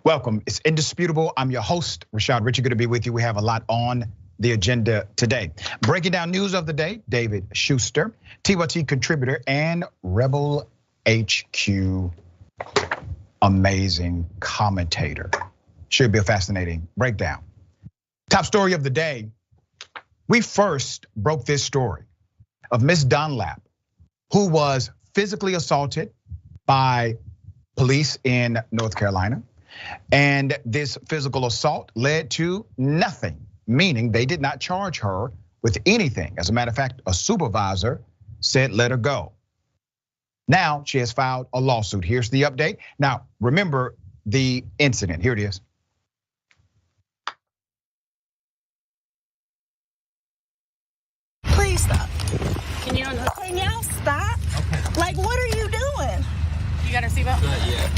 Welcome, it's indisputable. I'm your host, Rashad Richey, good to be with you. We have a lot on the agenda today. Breaking down news of the day, David Shuster, TYT contributor and Rebel HQ amazing commentator. Should be a fascinating breakdown. Top story of the day. We first broke this story of Miss Dunlap, who was physically assaulted by police in North Carolina. And this physical assault led to nothing, meaning they did not charge her with anything. As a matter of fact, a supervisor said, let her go. Now she has filed a lawsuit. Here's the update. Now, remember the incident. Here it is. Please stop. Can y'all stop? Okay. Like, what are you doing? You got her seatbelt? Yeah.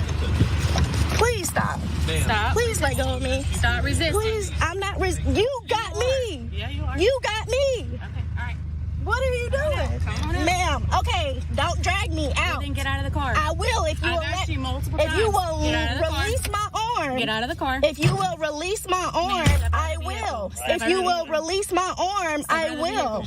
Please stop. Stop. Please let go of me. Stop resisting. Please, I'm not you got me. Yeah, you are. You got me. Okay, all right. What are you doing? Come on out. Ma'am, okay, don't drag me out. Then get out of the car. I will if you will asked you multiple if times. you will release car. my arm. Get out of the car. If you will release my arm, I will. If you will release my arm, I will.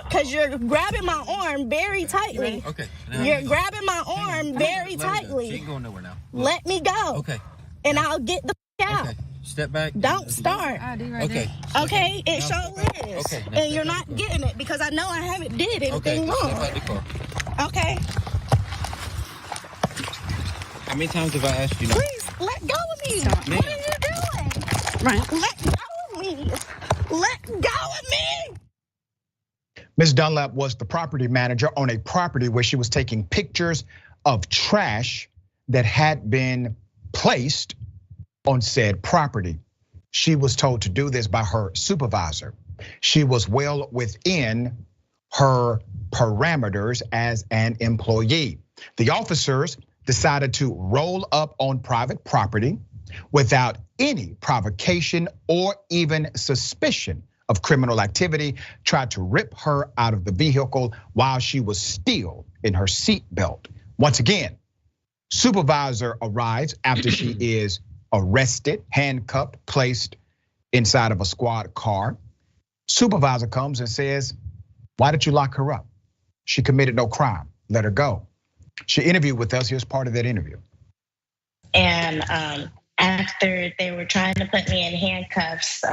Because you're grabbing my arm very tightly. Okay. You're grabbing my arm very tightly. She ain't going nowhere now. Let me go. Okay. And I'll get the out. Okay. Step back. Don't start. Okay. Okay, it sure is. Okay. And you're not getting it because I know I haven't did anything wrong. Step out the car. Okay. How many times have I asked you? Please let go of me. Stop. What are you doing? Right. Let go of me. Let go of me. Ms. Dunlap was the property manager on a property where she was taking pictures of trash that had been placed on said property. She was told to do this by her supervisor. She was well within her parameters as an employee. The officers decided to roll up on private property without any provocation or even suspicion of criminal activity, tried to rip her out of the vehicle while she was still in her seatbelt. Once again, supervisor arrives after she is arrested, handcuffed, placed inside of a squad car. Supervisor comes and says, why did you lock her up? She committed no crime, let her go. She interviewed with us, here's part of that interview. And after they were trying to put me in handcuffs,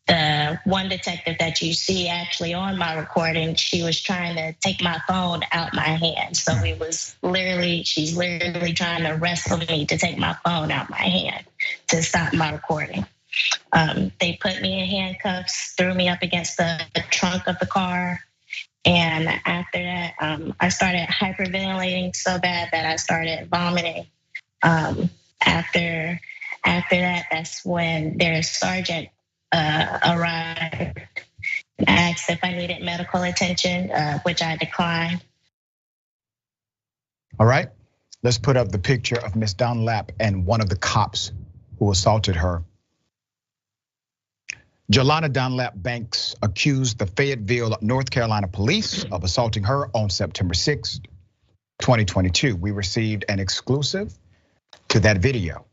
the one detective that you see actually on my recording, she was trying to take my phone out my hand. So she's literally trying to wrestle me to take my phone out my hand to stop my recording. They put me in handcuffs, threw me up against the trunk of the car. And after that, I started hyperventilating so bad that I started vomiting. After that, that's when their sergeant arrived and asked if I needed medical attention, which I declined. All right, let's put up the picture of Miss Dunlap and one of the cops who assaulted her. Jelana Dunlap Banks accused the Fayetteville, North Carolina police of assaulting her on September 6th, 2022. We received an exclusive to that video.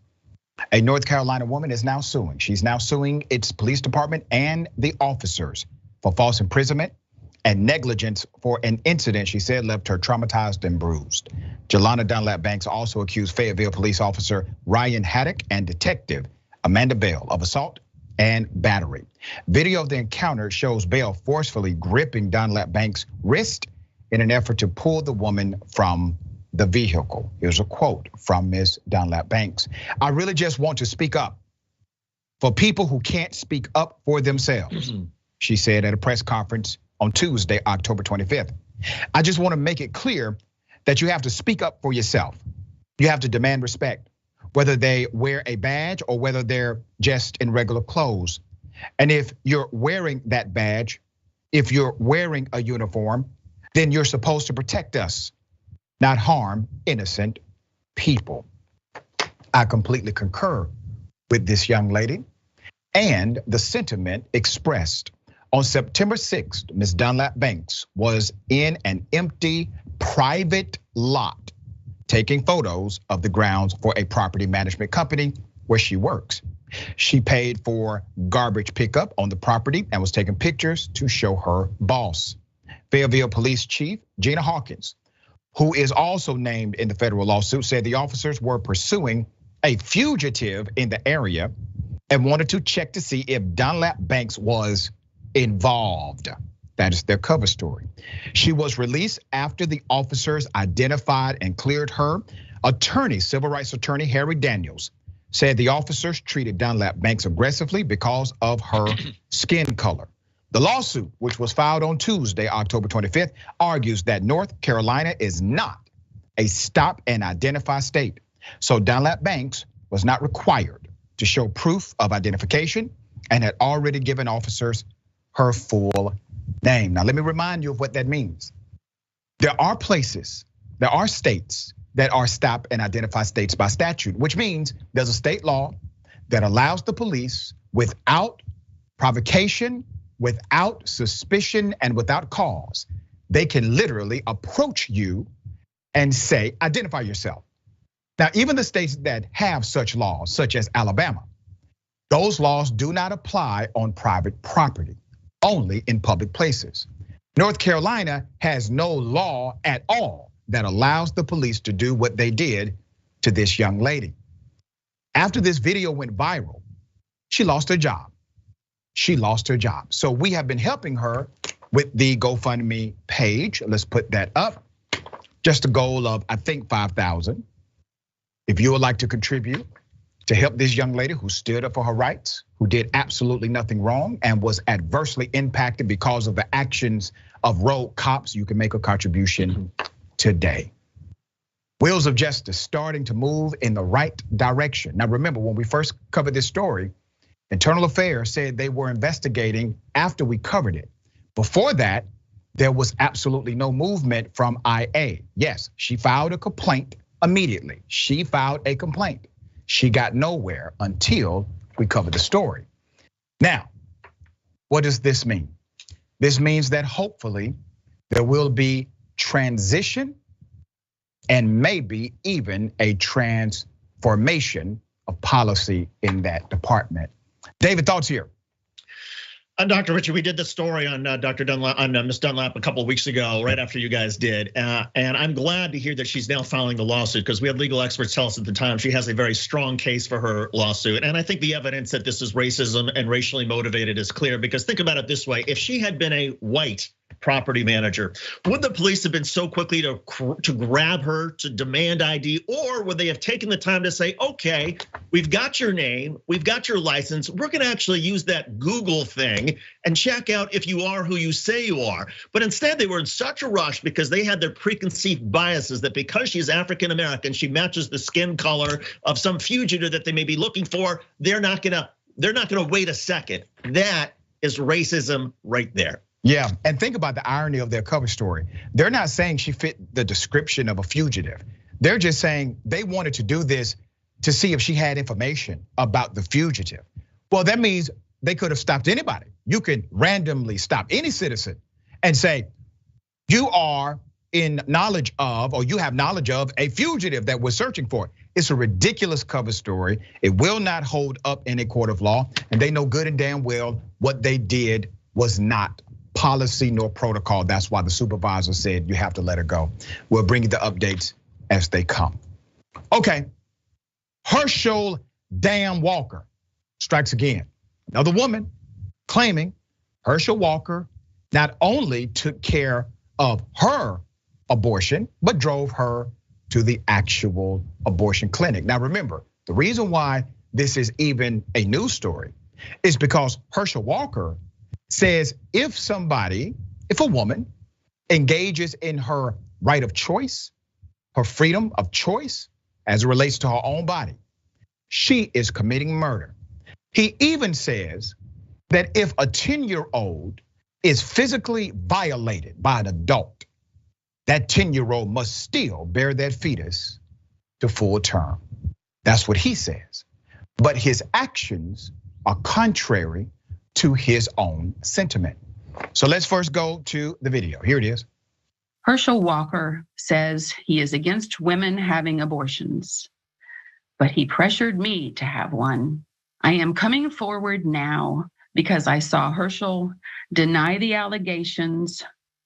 A North Carolina woman is now suing. She's now suing its police department and the officers for false imprisonment and negligence for an incident she said left her traumatized and bruised. Jelana Dunlap Banks also accused Fayetteville police officer Ryan Haddock and detective Amanda Bell of assault and battery. Video of the encounter shows Bell forcefully gripping Dunlap Banks' wrist in an effort to pull the woman from the vehicle. Here's a quote from Ms. Dunlap Banks. I really just want to speak up for people who can't speak up for themselves, she said at a press conference on Tuesday, October 25th. I just want to make it clear that you have to speak up for yourself. You have to demand respect, whether they wear a badge or whether they're just in regular clothes. And if you're wearing that badge, if you're wearing a uniform, then you're supposed to protect us, not harm innocent people. I completely concur with this young lady and the sentiment expressed. On September 6th, Ms. Dunlap Banks was in an empty private lot taking photos of the grounds for a property management company where she works. She paid for garbage pickup on the property and was taking pictures to show her boss. Fayetteville Police Chief Gina Hawkins, who is also named in the federal lawsuit, said the officers were pursuing a fugitive in the area and wanted to check to see if Dunlap Banks was involved. That is their cover story. She was released after the officers identified and cleared her. Attorney, civil rights attorney Harry Daniels, said the officers treated Dunlap Banks aggressively because of her skin color. The lawsuit, which was filed on Tuesday, October 25th, argues that North Carolina is not a stop and identify state. So Dunlap Banks was not required to show proof of identification and had already given officers her full name. Now, let me remind you of what that means. There are places, there are states that are stop and identify states by statute, which means there's a state law that allows the police, without provocation, without suspicion, and without cause, they can literally approach you and say, identify yourself. Now, even the states that have such laws, such as Alabama, those laws do not apply on private property, only in public places. North Carolina has no law at all that allows the police to do what they did to this young lady. After this video went viral, she lost her job. She lost her job. So we have been helping her with the GoFundMe page. Let's put that up. Just a goal of, I think, 5,000. If you would like to contribute to help this young lady who stood up for her rights, who did absolutely nothing wrong and was adversely impacted because of the actions of rogue cops, you can make a contribution today. Wheels of justice starting to move in the right direction. Now remember, when we first covered this story, Internal Affairs said they were investigating after we covered it. Before that, there was absolutely no movement from IA. Yes, she filed a complaint immediately. She filed a complaint. She got nowhere until we covered the story. Now, what does this mean? This means that hopefully there will be transition and maybe even a transformation of policy in that department. David, thoughts here? Dr. Richard, we did this story on Dr. Dunlap, on Miss Dunlap a couple of weeks ago, right after you guys did. And I'm glad to hear that she's now filing the lawsuit, because we had legal experts tell us at the time she has a very strong case for her lawsuit. And I think the evidence that this is racism and racially motivated is clear, because think about it this way. If she had been a white property manager, would the police have been so quickly to grab her, to demand ID, or would they have taken the time to say, okay, we've got your name, we've got your license, we're gonna actually use that Google thing and check out if you are who you say you are. But instead they were in such a rush because they had their preconceived biases that because she's African American, she matches the skin color of some fugitive that they may be looking for, they're not gonna wait a second. That is racism right there. Yeah, and think about the irony of their cover story. They're not saying she fit the description of a fugitive. They're just saying they wanted to do this to see if she had information about the fugitive. Well, that means they could have stopped anybody. You can randomly stop any citizen and say, you are in knowledge of, or you have knowledge of a fugitive that we're searching for. It's a ridiculous cover story. It will not hold up in a court of law, and they know good and damn well what they did was not policy nor protocol. That's why the supervisor said you have to let her go. We'll bring you the updates as they come. Okay, Herschel Walker strikes again. Another woman claiming Herschel Walker not only took care of her abortion, but drove her to the actual abortion clinic. Now remember, the reason why this is even a news story is because Herschel Walker says if a woman engages in her right of choice, her freedom of choice as it relates to her own body, she is committing murder. He even says that if a 10-year-old is physically violated by an adult, that 10-year-old must still bear that fetus to full term. That's what he says. But his actions are contrary to his own sentiment. So let's first go to the video. Here it is. Herschel Walker says he is against women having abortions. but he pressured me to have one. I am coming forward now because I saw Herschel deny the allegations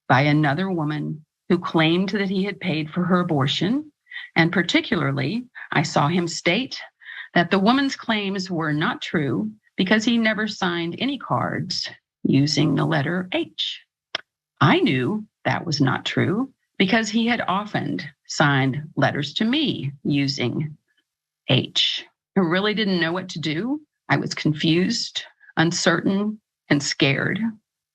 by another woman who claimed that he had paid for her abortion. And particularly, I saw him state that the woman's claims were not true because he never signed any cards using the letter H. I knew that was not true because he had often signed letters to me using H. I really didn't know what to do. I was confused, uncertain, and scared.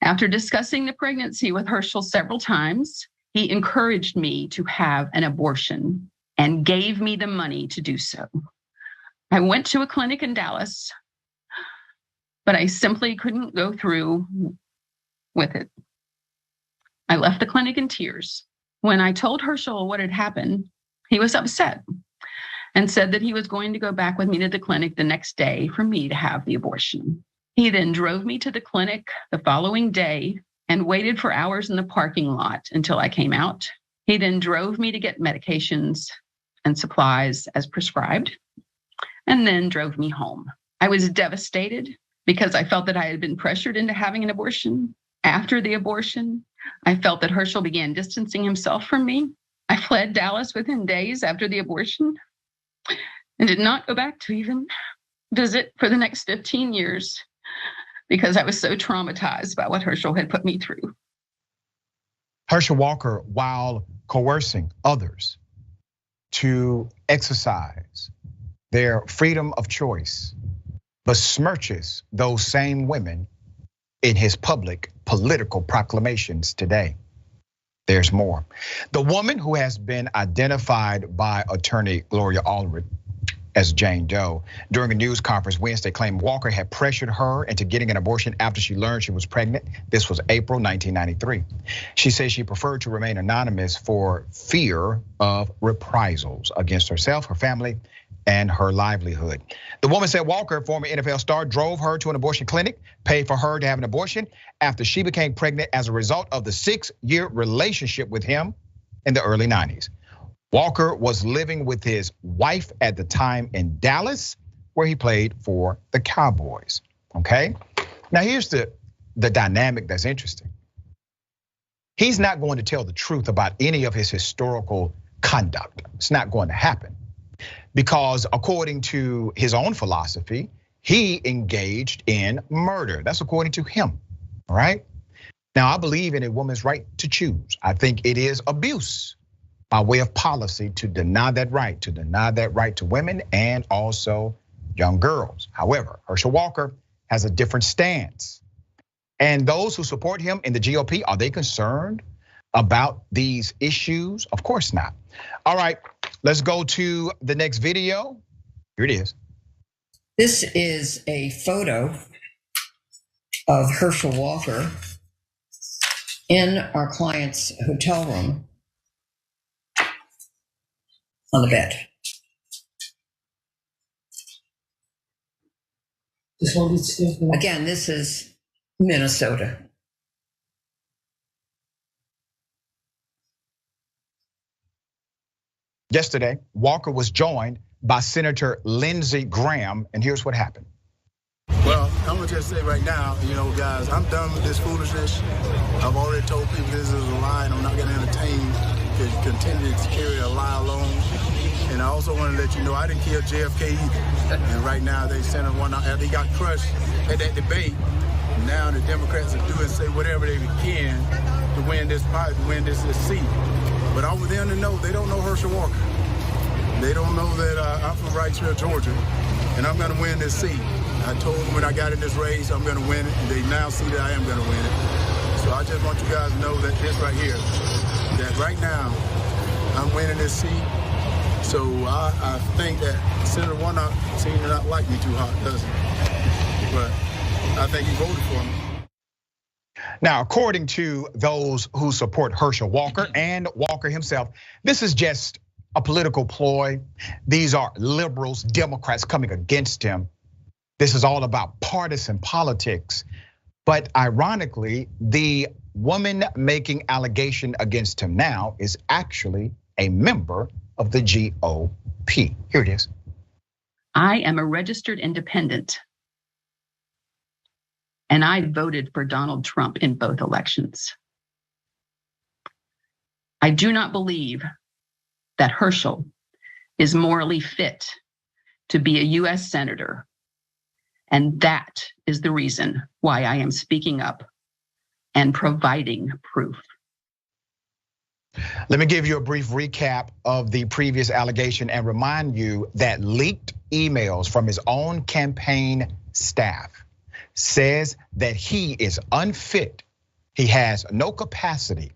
After discussing the pregnancy with Herschel several times, he encouraged me to have an abortion and gave me the money to do so. I went to a clinic in Dallas, but I simply couldn't go through with it. I left the clinic in tears. When I told Herschel what had happened, he was upset and said that he was going to go back with me to the clinic the next day for me to have the abortion. He then drove me to the clinic the following day and waited for hours in the parking lot until I came out. He then drove me to get medications and supplies as prescribed, and then drove me home. I was devastated because I felt that I had been pressured into having an abortion. After the abortion, I felt that Herschel began distancing himself from me. I fled Dallas within days after the abortion and did not go back to even visit for the next 15 years because I was so traumatized by what Herschel had put me through. Herschel Walker, while coercing others to exercise their freedom of choice, besmirches those same women in his public political proclamations today. There's more. The woman who has been identified by attorney Gloria Allred as Jane Doe during a news conference Wednesday claimed Walker had pressured her into getting an abortion after she learned she was pregnant. This was April 1993. She says she preferred to remain anonymous for fear of reprisals against herself, her family, and her livelihood. The woman said Walker, former NFL star, drove her to an abortion clinic, paid for her to have an abortion after she became pregnant as a result of the 6-year relationship with him in the early 90s. Walker was living with his wife at the time in Dallas, where he played for the Cowboys, okay? Now here's the dynamic that's interesting. He's not going to tell the truth about any of his historical conduct. It's not going to happen because according to his own philosophy, he engaged in murder. That's according to him, all right? Now I believe in a woman's right to choose. I think it is abuse by way of policy to deny that right to women and also young girls. However, Herschel Walker has a different stance. And those who support him in the GOP, are they concerned about these issues? Of course not. All right, let's go to the next video. Here it is. This is a photo of Herschel Walker in our client's hotel room on the bed. Again, this is Minnesota. Yesterday, Walker was joined by Senator Lindsey Graham, and here's what happened. Well, I'm gonna just say right now, guys, I'm done with this foolishness. I've already told people this is a lie, and I'm not gonna entertain to continue to carry a lie alone. And I also want to let you know I didn't kill JFK either. And right now they sent one out. They got crushed at that debate. Now the Democrats are doing say whatever they can to win this fight, to win this seat. But I want them to know they don't know Herschel Walker. They don't know that I'm from Wrightsville, Georgia, and I'm going to win this seat. I told them when I got in this race I'm going to win it, and they now see that I am going to win it. So I just want you guys to know that this right here, that right now I'm winning this seat. So I think that Senator Warnock seems to not like me too hot, does he? But I think he voted for me. Now, according to those who support Herschel Walker and Walker himself, this is just a political ploy. These are liberals, Democrats coming against him. This is all about partisan politics. But ironically, the woman making allegation against him now is actually a member of the GOP. Here it is. I am a registered independent, and I voted for Donald Trump in both elections. I do not believe that Herschel is morally fit to be a US senator. And that is the reason why I am speaking up and providing proof. Let me give you a brief recap of the previous allegation and remind you that leaked emails from his own campaign staff says that he is unfit. He has no capacity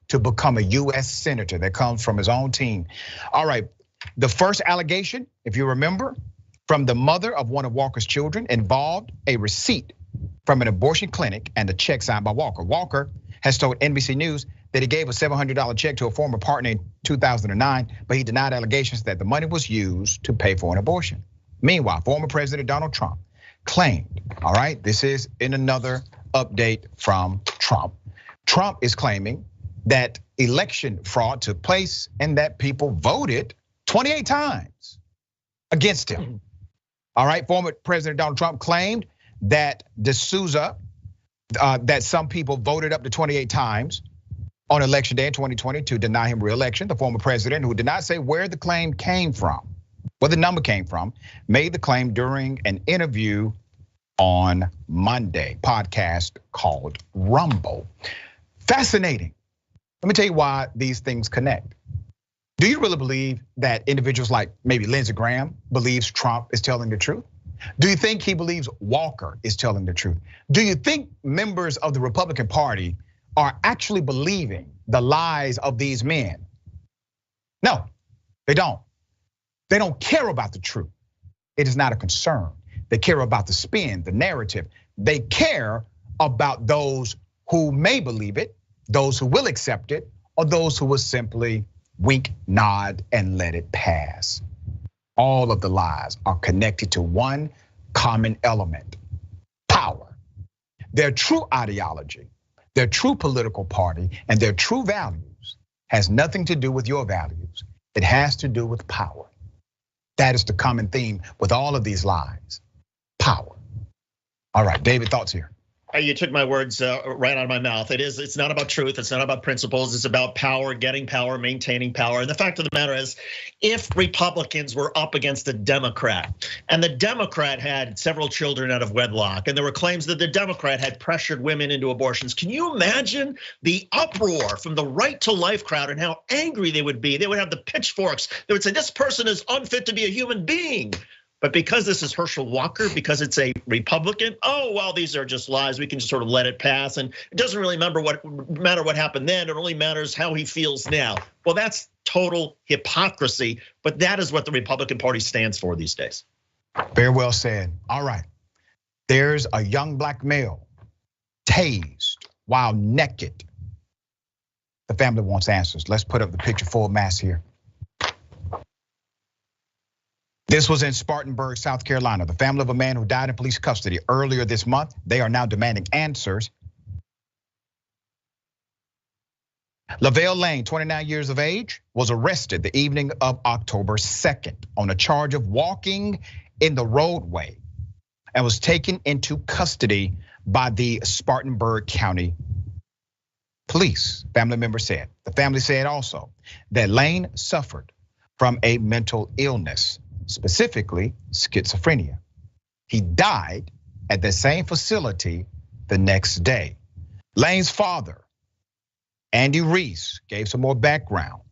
to become a US senator. That comes from his own team. All right, the first allegation, if you remember, from the mother of one of Walker's children involved a receipt from an abortion clinic and a check signed by Walker. Walker has told NBC News that he gave a $700 check to a former partner in 2009, but he denied allegations that the money was used to pay for an abortion. Meanwhile, former President Donald Trump claimed, all right, this is in another update from Trump. Trump is claiming that election fraud took place and that people voted 28 times against him. All right, former President Donald Trump claimed that D'Souza, that some people voted up to 28 times on election day in 2020 to deny him re-election. The former president, who did not say where the claim came from, where the number came from, made the claim during an interview on Monday, podcast called Rumble. Fascinating. Let me tell you why these things connect. Do you really believe that individuals like maybe Lindsey Graham believes Trump is telling the truth? Do you think he believes Walker is telling the truth? Do you think members of the Republican Party are actually believing the lies of these men? No, they don't. They don't care about the truth. It is not a concern. They care about the spin, the narrative. They care about those who may believe it, those who will accept it, or those who will simply wink, nod, and let it pass. All of the lies are connected to one common element: power. Their true ideology, their true political party, and their true values has nothing to do with your values. It has to do with power. That is the common theme with all of these lies: power. All right, David, thoughts here. You took my words right out of my mouth. It's not about truth. It's not about principles. It's about power, getting power, maintaining power. And the fact of the matter is, if Republicans were up against a Democrat, and the Democrat had several children out of wedlock, and there were claims that the Democrat had pressured women into abortions, can you imagine the uproar from the Right to Life crowd and how angry they would be? They would have the pitchforks. They would say, this person is unfit to be a human being. But because this is Herschel Walker, because it's a Republican, oh, well, these are just lies. We can just sort of let it pass. And it doesn't really matter what happened then. It only matters how he feels now. Well, that's total hypocrisy. But that is what the Republican Party stands for these days. Very well said. All right. There's a young black male tased while naked. The family wants answers. Let's put up the picture full mass here. This was in Spartanburg, South Carolina. The family of a man who died in police custody earlier this month. They are now demanding answers. Lavelle Lane, 29 years of age, was arrested the evening of October 2nd on a charge of walking in the roadway and was taken into custody by the Spartanburg County Police, family members said. The family said also that Lane suffered from a mental illness, specifically schizophrenia. He died at the same facility the next day. Lane's father, Andy Reese, gave some more background.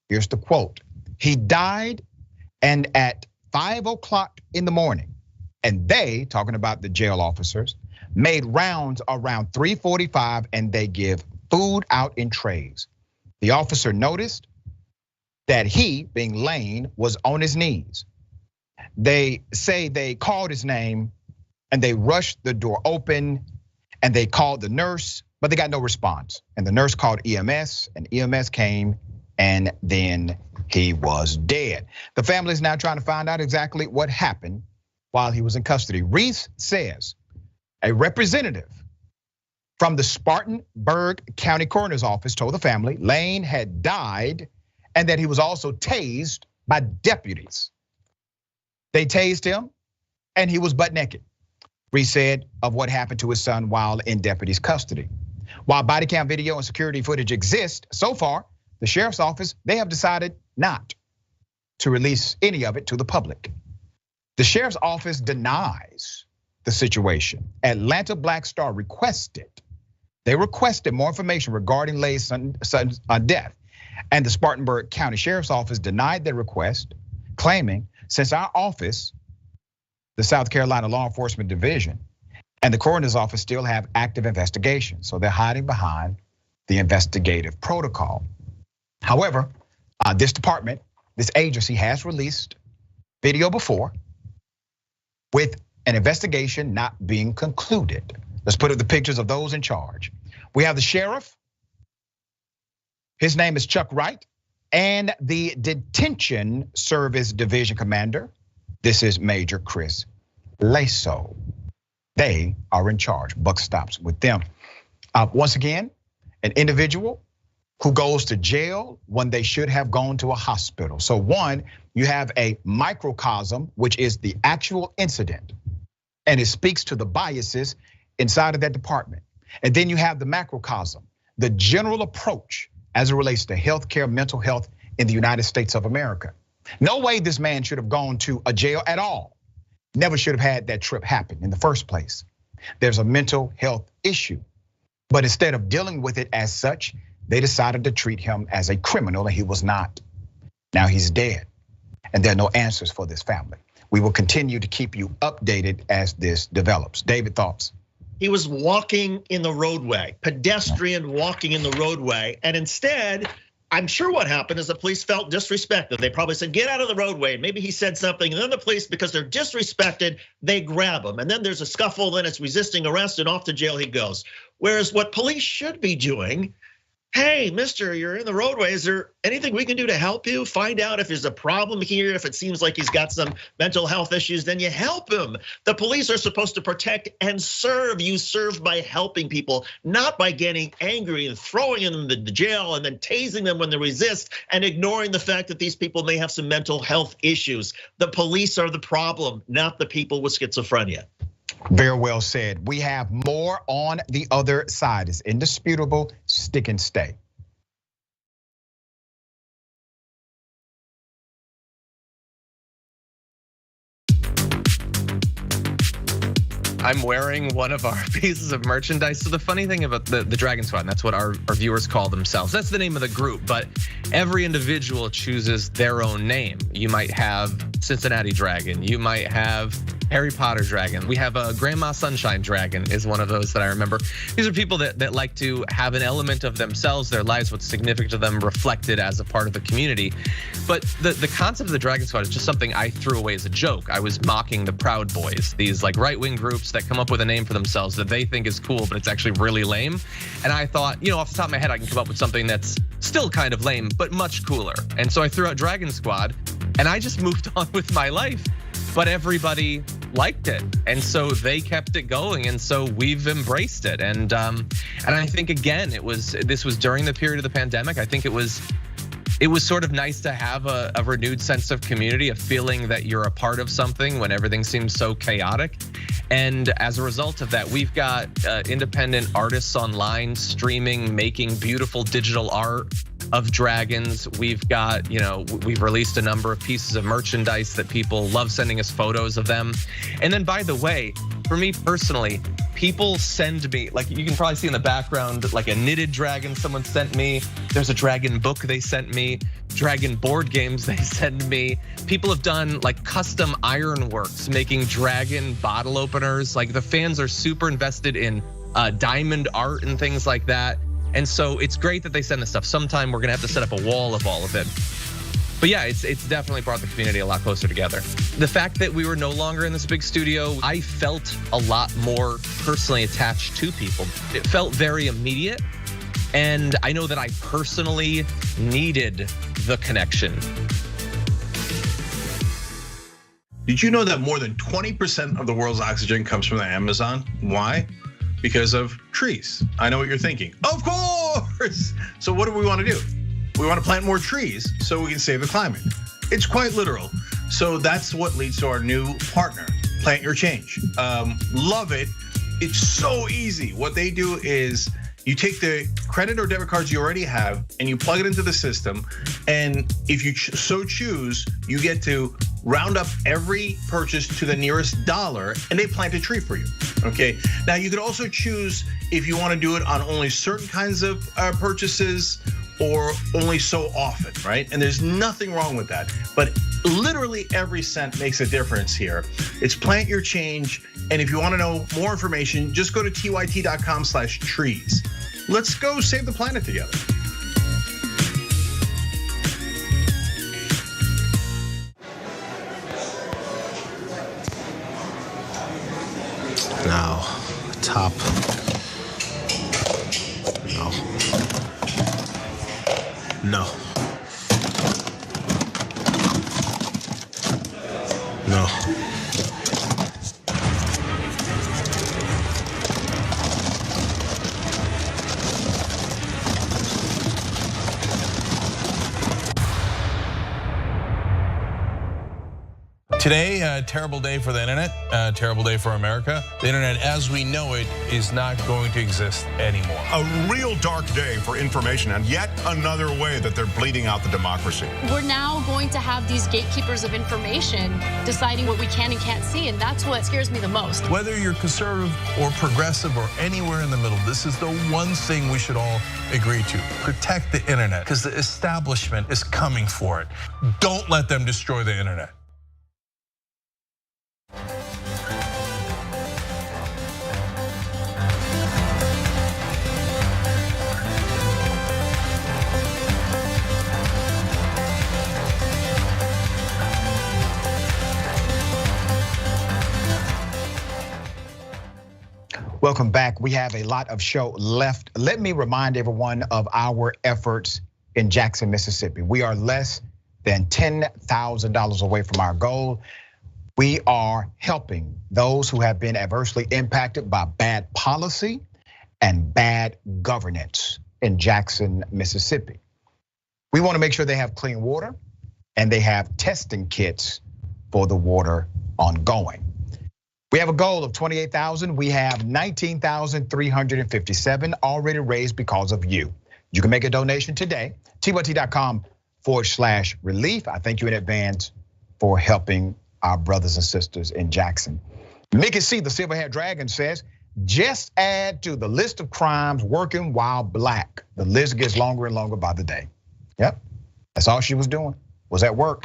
Here's the quote. He died, and at 5 o'clock in the morning, and they, talking about the jail officers, made rounds around 3:45, and they give food out in trays. The officer noticed that he, being Lane, was on his knees. They say they called his name and they rushed the door open and they called the nurse, but they got no response. And the nurse called EMS and EMS came, and then he was dead. The family is now trying to find out exactly what happened while he was in custody. Reese says a representative from the Spartanburg County Coroner's Office told the family Lane had died and that he was also tased by deputies. They tased him and he was butt naked. Reese said of what happened to his son while in deputy's custody. While body cam video and security footage exist, so far, the sheriff's office, they have decided not to release any of it to the public. The sheriff's office denies the situation. Atlanta Black Star requested more information regarding Lay's son's death. And the Spartanburg County Sheriff's Office denied their request, claiming since our office, the South Carolina Law Enforcement Division, and the coroner's office still have active investigations. So they're hiding behind the investigative protocol. However, this department, this agency has released video before with an investigation not being concluded. Let's put up the pictures of those in charge. We have the sheriff. His name is Chuck Wright, and the detention service division commander. This is Major Chris Lasso. They are in charge. Buck stops with them. Once again, an individual who goes to jail when they should have gone to a hospital. So one, you have a microcosm, which is the actual incident, and it speaks to the biases inside of that department. And then you have the macrocosm, the general approach as it relates to healthcare, mental health in the United States of America. No way this man should have gone to a jail at all. Never should have had that trip happen in the first place. There's a mental health issue. But instead of dealing with it as such, they decided to treat him as a criminal, and he was not. Now he's dead, and there are no answers for this family. We will continue to keep you updated as this develops. David, thoughts? He was walking in the roadway, pedestrian walking in the roadway, and instead, I'm sure what happened is the police felt disrespected. They probably said, get out of the roadway. And maybe he said something, and then the police, because they're disrespected, they grab him. And then there's a scuffle, then it's resisting arrest, and off to jail he goes. Whereas what police should be doing, hey, mister, you're in the roadway. Is there anything we can do to help you? Find out if there's a problem here. If it seems like he's got some mental health issues, then you help him. The police are supposed to protect and serve. You serve by helping people, not by getting angry and throwing them into jail and then tasing them when they resist and ignoring the fact that these people may have some mental health issues. The police are the problem, not the people with schizophrenia. Very well said. We have more on the other side. It's indisputable. Stick and stay. I'm wearing one of our pieces of merchandise. So the funny thing about the Dragon Squad, and that's what our viewers call themselves. That's the name of the group, but every individual chooses their own name. You might have Cincinnati Dragon. You might have Harry Potter Dragon. We have a Grandma Sunshine Dragon is one of those that I remember. These are people that like to have an element of themselves, their lives, what's significant to them reflected as a part of the community. But the concept of the Dragon Squad is just something I threw away as a joke. I was mocking the Proud Boys, these like right-wing groups that come up with a name for themselves that they think is cool, but it's actually really lame. And I thought, off the top of my head, I can come up with something that's still kind of lame, but much cooler. And so I threw out Dragon Squad, and I just moved on with my life. But everybody liked it, and so they kept it going, and so we've embraced it. And I think again, this was during the period of the pandemic. I think it was sort of nice to have a renewed sense of community, a feeling that you're a part of something when everything seems so chaotic. And as a result of that, we've got independent artists online streaming, making beautiful digital art of dragons. We've got, we've released a number of pieces of merchandise that people love sending us photos of them. And then by the way, for me personally, people send me, like you can probably see in the background, like a knitted dragon someone sent me. There's a dragon book they sent me, dragon board games they send me. People have done like custom ironworks, making dragon bottle openers. Like the fans are super invested in diamond art and things like that. And so it's great that they send this stuff. Sometime we're gonna have to set up a wall of all of it. But yeah, it's definitely brought the community a lot closer together. The fact that we were no longer in this big studio, I felt a lot more personally attached to people. It felt very immediate. And I know that I personally needed the connection. Did you know that more than 20% of the world's oxygen comes from the Amazon? Why? Because of trees. I know what you're thinking. Of course! So what do we want to do? We want to plant more trees so we can save the climate. It's quite literal. So that's what leads to our new partner, Plant Your Change. Love it. It's so easy. What they do is you take the credit or debit cards you already have and you plug it into the system. And if you so choose, you get to round up every purchase to the nearest dollar and they plant a tree for you, okay? Now you could also choose if you wanna do it on only certain kinds of purchases or only so often, right? And there's nothing wrong with that. But literally every cent makes a difference here. It's Plant Your Change. And if you wanna know more information, just go to tyt.com/trees. Let's go save the planet together. Now, top. No. No. Today, a terrible day for the internet, a terrible day for America. The internet as we know it is not going to exist anymore. A real dark day for information and yet another way that they're bleeding out the democracy. We're now going to have these gatekeepers of information deciding what we can and can't see, and that's what scares me the most. Whether you're conservative or progressive or anywhere in the middle, this is the one thing we should all agree to. Protect the internet, because the establishment is coming for it. Don't let them destroy the internet. Welcome back. We have a lot of show left. Let me remind everyone of our efforts in Jackson, Mississippi. We are less than $10,000 away from our goal. We are helping those who have been adversely impacted by bad policy and bad governance in Jackson, Mississippi. We want to make sure they have clean water and they have testing kits for the water ongoing. We have a goal of 28,000. We have 19,357 already raised because of you. You can make a donation today, tyt.com/relief. I thank you in advance for helping our brothers and sisters in Jackson. Mickey C, the Silverhaired Dragon, says, just add to the list of crimes working while black. The list gets longer and longer by the day. Yep, that's all she was doing, was at work.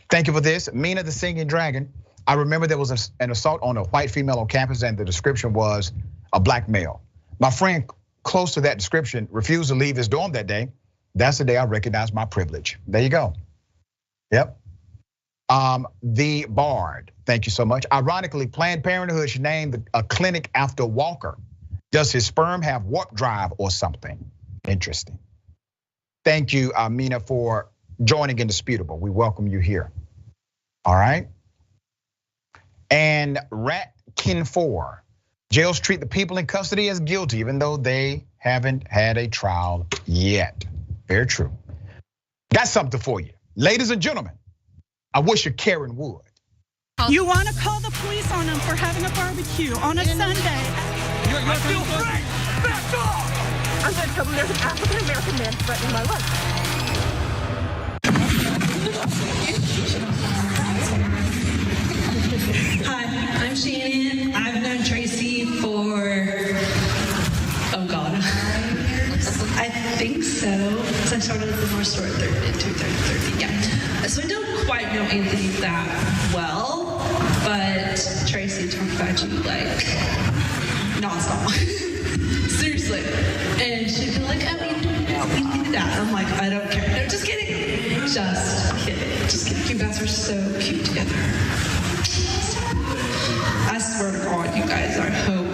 Thank you for this. Mina, the Singing Dragon. I remember there was an assault on a white female on campus and the description was a black male. My friend close to that description refused to leave his dorm that day. That's the day I recognized my privilege. There you go. Yep. The Bard, thank you so much. Ironically, Planned Parenthood should name a clinic after Walker. Does his sperm have warp drive or something? Interesting. Thank you, Mina, for joining Indisputable. We welcome you here. All right. And Ratkin 4, jails treat the people in custody as guilty even though they haven't had a trial yet. Very true. Got something for you. Ladies and gentlemen, I wish you Karen would. You want to call the police on them for having a barbecue on a Sunday. I feel free. Back off. I'm going to tell them there's an African-American man threatening my life. Hi, I'm Shannon. I've known Tracy for, oh God, I think so. So I started at the North Store in 2013, yeah. So I don't quite know Anthony that well, but Tracy talked about you like nonstop. Seriously. And she'd be like, oh, you did that. I'm like, I don't care. No, just kidding. Just kidding. Just kidding. You guys are so cute together. I swear to God, you guys are hope.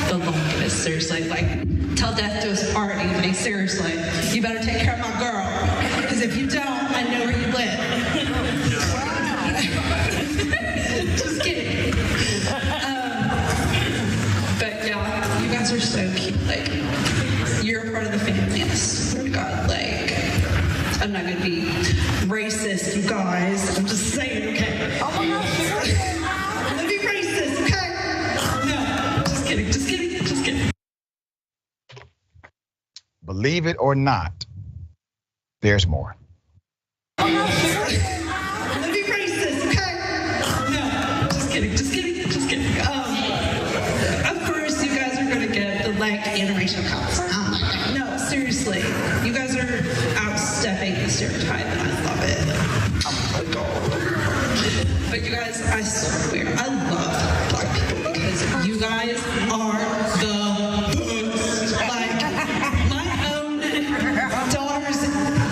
The longest, seriously. Like, till death do us part, Anthony. Seriously. You better take care of my girl. Because if you don't, I know where you live. Just kidding. But yeah, you guys are so cute. Like, you're a part of the family. I swear to God, like, I'm not gonna be racist, you guys. I'm just saying, okay? Oh my gosh. Let me be racist, okay? No, just kidding, just kidding, just kidding. Believe it or not, there's more. Let me be racist, okay? No, just kidding, just kidding, just kidding. Of course, you guys are gonna get the interracial cops. No, seriously, you guys are outstepping the stereotype, and I love it. Oh my god! But you guys, I swear, I love Black people because you guys are the best. Like my own daughter's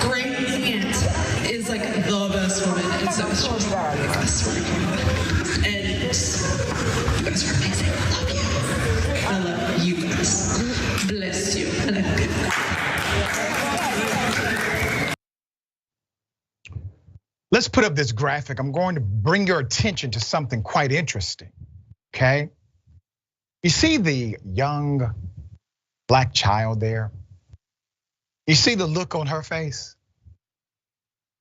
great aunt is like the best woman, and so it's just like I swear to God. And you guys are amazing. I love you. I love you guys. Bless you. And I Let's put up this graphic. I'm going to bring your attention to something quite interesting, okay? You see the young Black child there? You see the look on her face?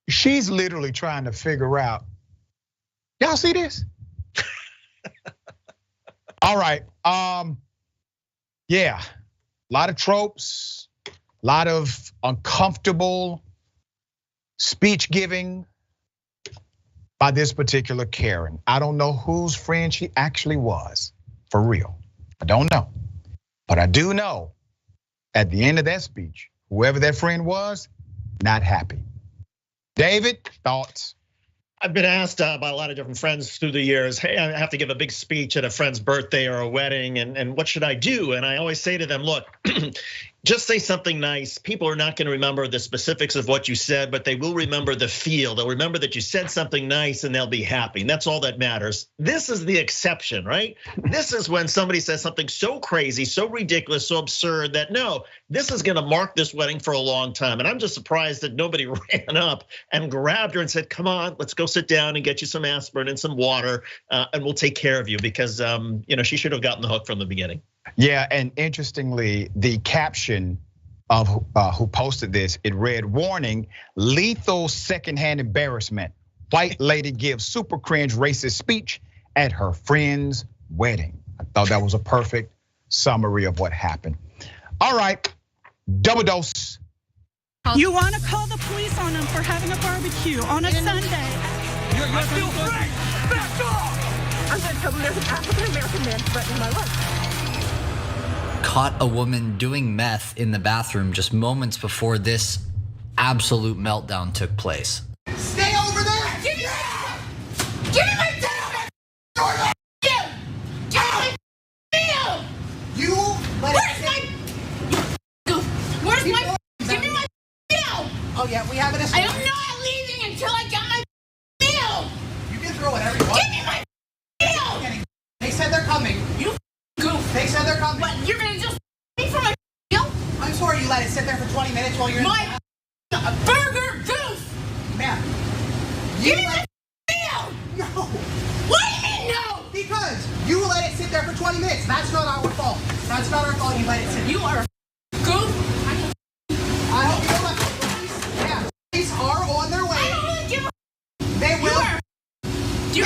She's literally trying to figure out, y'all see this? All right, yeah, a lot of tropes, a lot of uncomfortable speech giving by this particular Karen. I don't know whose friend she actually was, for real. I don't know, but I do know at the end of that speech, whoever that friend was, not happy. David, thoughts? I've been asked by a lot of different friends through the years, hey, I have to give a big speech at a friend's birthday or a wedding, and what should I do? And I always say to them, look, just say something nice. People are not gonna remember the specifics of what you said, but they will remember the feel. They'll remember that you said something nice and they'll be happy. And that's all that matters. This is the exception, right? This is when somebody says something so crazy, so ridiculous, so absurd that no, this is gonna mark this wedding for a long time. And I'm just surprised that nobody ran up and grabbed her and said, come on, let's go sit down and get you some aspirin and some water, and we'll take care of you, because she should have gotten the hook from the beginning. Yeah, and interestingly, the caption of who posted this, it read, warning, lethal secondhand embarrassment. White lady gives super cringe racist speech at her friend's wedding. I thought that was a perfect summary of what happened. All right, double dose. You want to call the police on them for having a barbecue on a Sunday. I feel free! Back off! I'm gonna tell them there's an African-American man threatening my life. Caught a woman doing meth in the bathroom just moments before this absolute meltdown took place. Stay over there! Give me my tail! Give me my tail! You let Where's my give me my tail! Oh yeah, we have it. I am not leaving until I get my tail! You can throw whatever you want. Give me my tail! They said they're coming. You goof. They said they're coming. What, you're gonna just me for my tail? I'm sorry you let it sit there for 20 minutes while you're my burger goof! Ma'am. Give me my tail! No. What do you mean no? Because you let it sit there for 20 minutes. That's not our fault. That's not our fault you let it sit. You are a goof. I hope you don't let the police. Yeah, police are on their way. I don't really give a. They will. You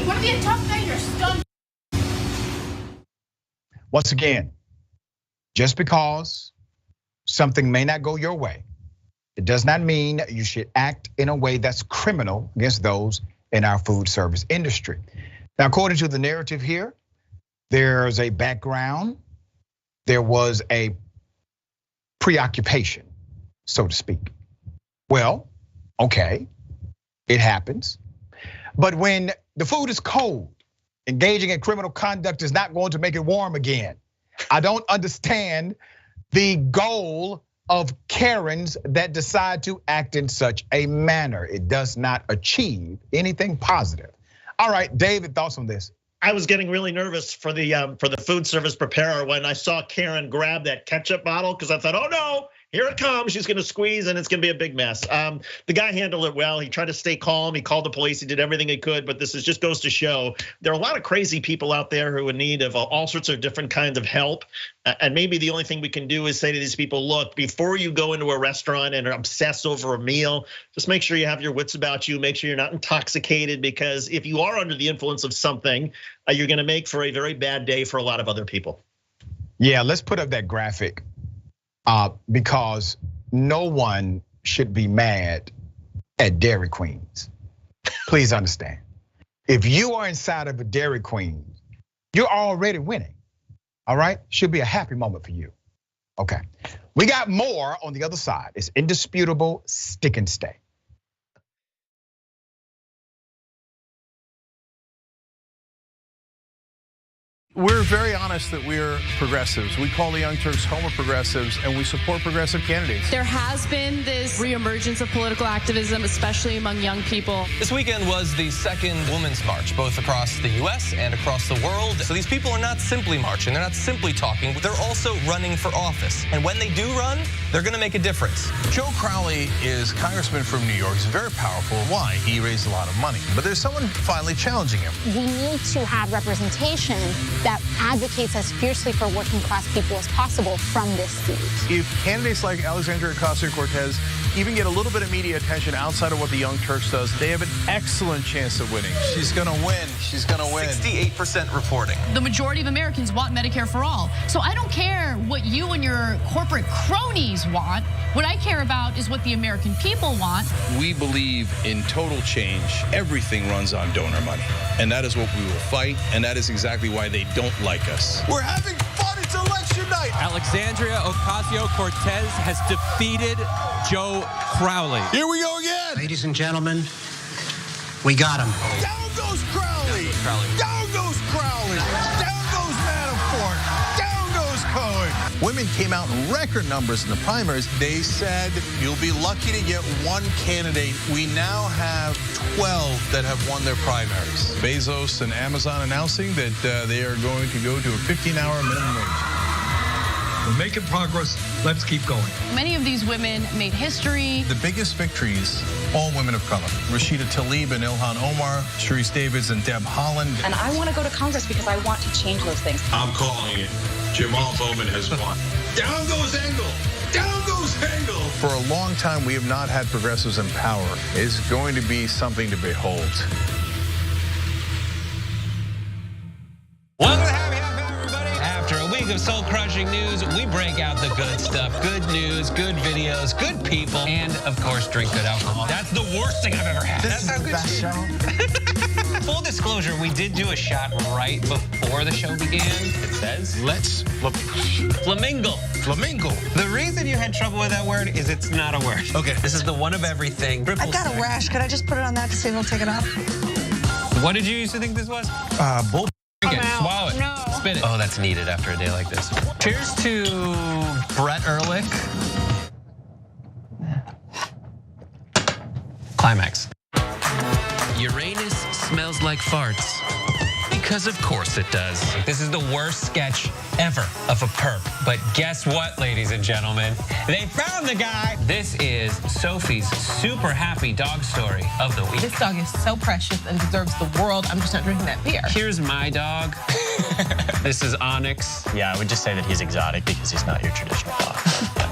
want to be a tough guy? You're a scum. Once again, just because something may not go your way, it does not mean you should act in a way that's criminal against those in our food service industry. Now, according to the narrative here, there's a background, there was a preoccupation, so to speak. Well, okay, it happens. But when the food is cold, engaging in criminal conduct is not going to make it warm again. I don't understand the goal of Karens that decide to act in such a manner. It does not achieve anything positive. All right, David, thoughts on this? I was getting really nervous for the food service preparer when I saw Karen grab that ketchup bottle, because I thought, oh no, here it comes. She's going to squeeze and it's going to be a big mess. The guy handled it well. He tried to stay calm. He called the police. He did everything he could. But this just goes to show there are a lot of crazy people out there who are in need of all sorts of different kinds of help. And maybe the only thing we can do is say to these people, look, before you go into a restaurant and obsess over a meal, just make sure you have your wits about you. Make sure you're not intoxicated, because if you are under the influence of something, you're going to make for a very bad day for a lot of other people. Yeah, let's put up that graphic because no one should be mad at Dairy Queens. Please understand. If you are inside of a Dairy Queen, you're already winning. All right, should be a happy moment for you. Okay, we got more on the other side. It's indisputable, stick and stay. We're very honest that we're progressives. We call the Young Turks homo-progressives, and we support progressive candidates. There has been this reemergence of political activism, especially among young people. This weekend was the second Women's March, both across the US and across the world. So these people are not simply marching, they're not simply talking, but they're also running for office. And when they do run, they're gonna make a difference. Joe Crowley is congressman from New York. He's very powerful. Why? He raised a lot of money. But there's someone finally challenging him. We need to have representation that advocates as fiercely for working class people as possible from this seat. If candidates like Alexandria Ocasio-Cortez even get a little bit of media attention outside of what the Young Turks does, they have an excellent chance of winning. She's gonna win, she's gonna win. 68% reporting. The majority of Americans want Medicare for all. So I don't care what you and your corporate cronies want. What I care about is what the American people want. We believe in total change. Everything runs on donor money. And that is what we will fight, and that is exactly why they don't like us. We're having fun, it's election night! Alexandria Ocasio-Cortez has defeated Joe Crowley. Here we go again! Ladies and gentlemen, we got him. Down goes Crowley! Down goes Crowley! Down goes Manafort! Down goes Cohen! Women came out in record numbers in the primaries. They said, you'll be lucky to get one candidate. We now have 12 that have won their primaries. Bezos and Amazon announcing that they are going to go to a 15-hour minimum wage. We're making progress. Let's keep going. Many of these women made history. The biggest victories, all women of color. Rashida Tlaib and Ilhan Omar, Sharice Davids and Deb Haaland. And I want to go to Congress because I want to change those things. I'm calling it. Jamal Bowman has won. Down goes Engel. Down goes Engel. For a long time, we have not had progressives in power. It's going to be something to behold. Welcome to Happy Hour, everybody. After a week of soul-crushing news, we break out the good stuff. Good news, good videos, good people, and of course, drink good alcohol. That's the worst thing I've ever had. This is the best show. Full disclosure, we did do a shot right before the show began. It says, let's flamingo. Flamingo. The reason you had trouble with that word is it's not a word. Okay. This is the one of everything. I've got a rash. Could I just put it on that to see if it'll take it off? What did you used to think this was? Bull. Drink it. Swallow it. No. Spit it. Oh, that's needed after a day like this. Cheers to Brett Ehrlich. Climax. Uranus smells like farts. Because of course it does. This is the worst sketch ever of a perp. But guess what, ladies and gentlemen? They found the guy. This is Sophie's super happy dog story of the week. This dog is so precious and deserves the world. I'm just not drinking that beer. Here's my dog. This is Onyx. Yeah, I would just say that he's exotic because he's not your traditional dog.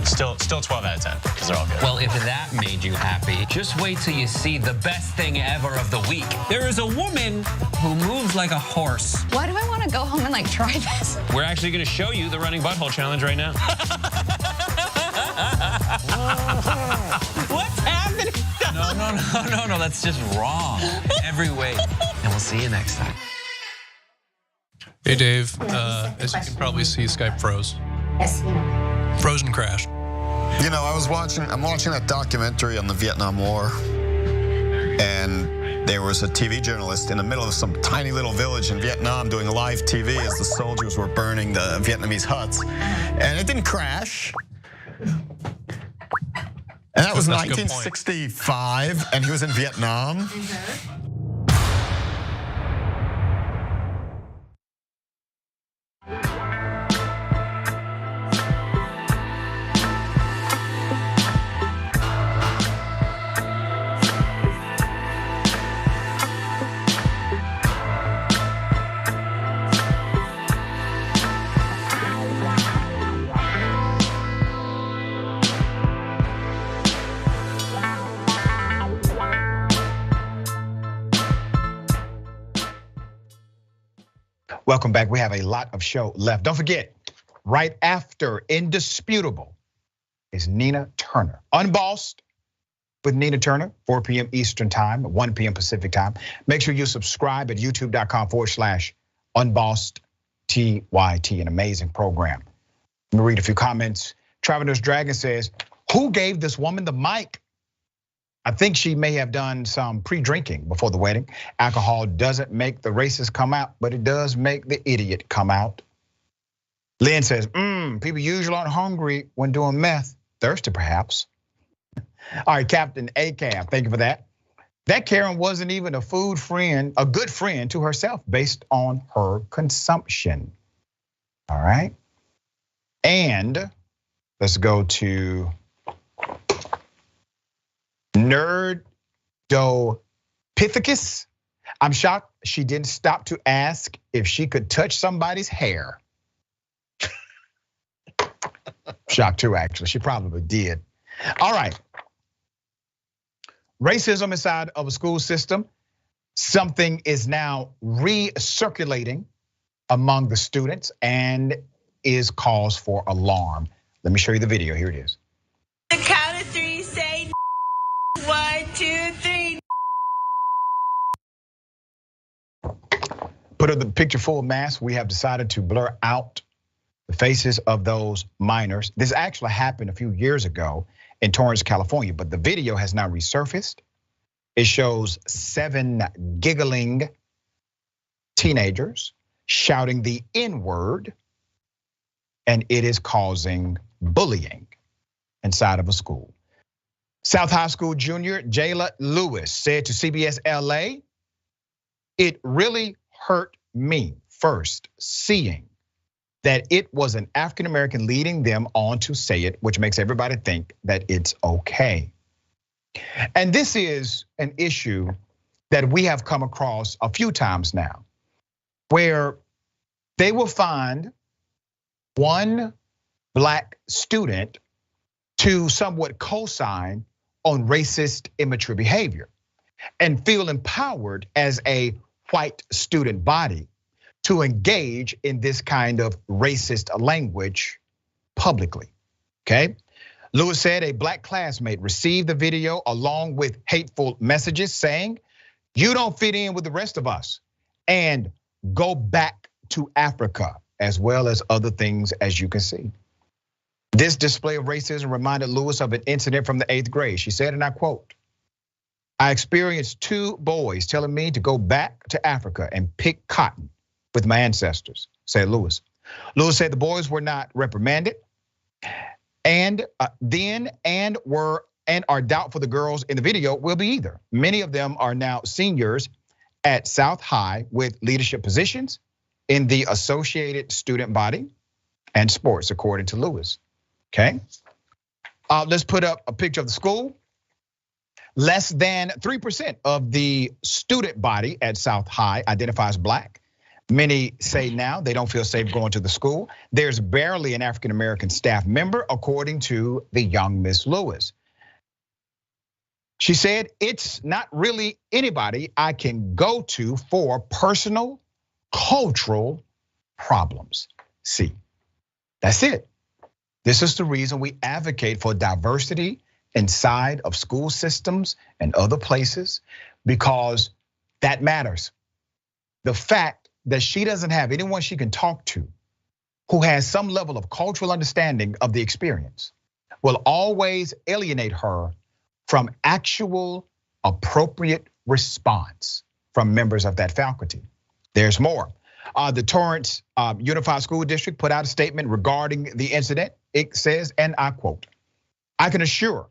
Still 12 out of 10 because they're all good. Well, if that made you happy, just wait till you see the best thing ever of the week. There is a woman who moves like a horse. Why do I want to go home and like try this? We're actually going to show you the running butthole challenge right now. What's happening? No, that's just wrong. Every way. And we'll see you next time. Hey, Dave. As you can probably see, Skype froze. Yes. Frozen crash. You know, I'm watching that documentary on the Vietnam War, and there was a TV journalist in the middle of some tiny little village in Vietnam doing live TV as the soldiers were burning the Vietnamese huts, and it didn't crash. And that was 1965, and he was in Vietnam. Welcome back. We have a lot of show left. Don't forget, right after Indisputable is Nina Turner. Unbossed with Nina Turner, 4 p.m. Eastern time, 1 p.m. Pacific time. Make sure you subscribe at youtube.com/unbossed TYT, an amazing program. Let me read a few comments. Travelers Dragon says, who gave this woman the mic? I think she may have done some pre-drinking before the wedding. Alcohol doesn't make the racist come out, but it does make the idiot come out. Lynn says, people usually aren't hungry when doing meth. Thirsty, perhaps. All right, Captain ACAB, thank you for that. That Karen wasn't even a good friend to herself based on her consumption. All right. And let's go to Nerdopithecus. I'm shocked she didn't stop to ask if she could touch somebody's hair. Shocked too, actually. She probably did. All right. Racism inside of a school system. Something is now recirculating among the students and is cause for alarm. Let me show you the video. Here it is. The count of three, say 1, 2, 3. Put up the picture full mask. We have decided to blur out the faces of those minors. This actually happened a few years ago in Torrance, California, but the video has now resurfaced. It shows 7 giggling teenagers shouting the N-word, and it is causing bullying inside of a school. South High School junior Jayla Lewis said to CBS LA, it really hurt me first seeing that it was an African-American leading them on to say it, which makes everybody think that it's okay. And this is an issue that we have come across a few times now, where they will find one black student to somewhat co-sign on racist, immature behavior and feel empowered as a white student body to engage in this kind of racist language publicly, okay? Lewis said a black classmate received the video along with hateful messages saying, you don't fit in with the rest of us and go back to Africa, as well as other things as you can see. This display of racism reminded Lewis of an incident from the 8th grade. She said, and I quote, I experienced 2 boys telling me to go back to Africa and pick cotton with my ancestors, said Lewis. Lewis said the boys were not reprimanded and are doubtful the girls in the video will be either. Many of them are now seniors at South High with leadership positions in the associated student body and sports, according to Lewis, okay? Let's put up a picture of the school. Less than 3% of the student body at South High identifies black. Many say now they don't feel safe going to the school. There's barely an African-American staff member, according to the young Miss Lewis. She said, it's not really anybody I can go to for personal, cultural problems. See, that's it. This is the reason we advocate for diversity inside of school systems and other places, because that matters. The fact that she doesn't have anyone she can talk to who has some level of cultural understanding of the experience will always alienate her from actual appropriate response from members of that faculty. There's more. The Torrance Unified School District put out a statement regarding the incident. It says, and I quote, I can assure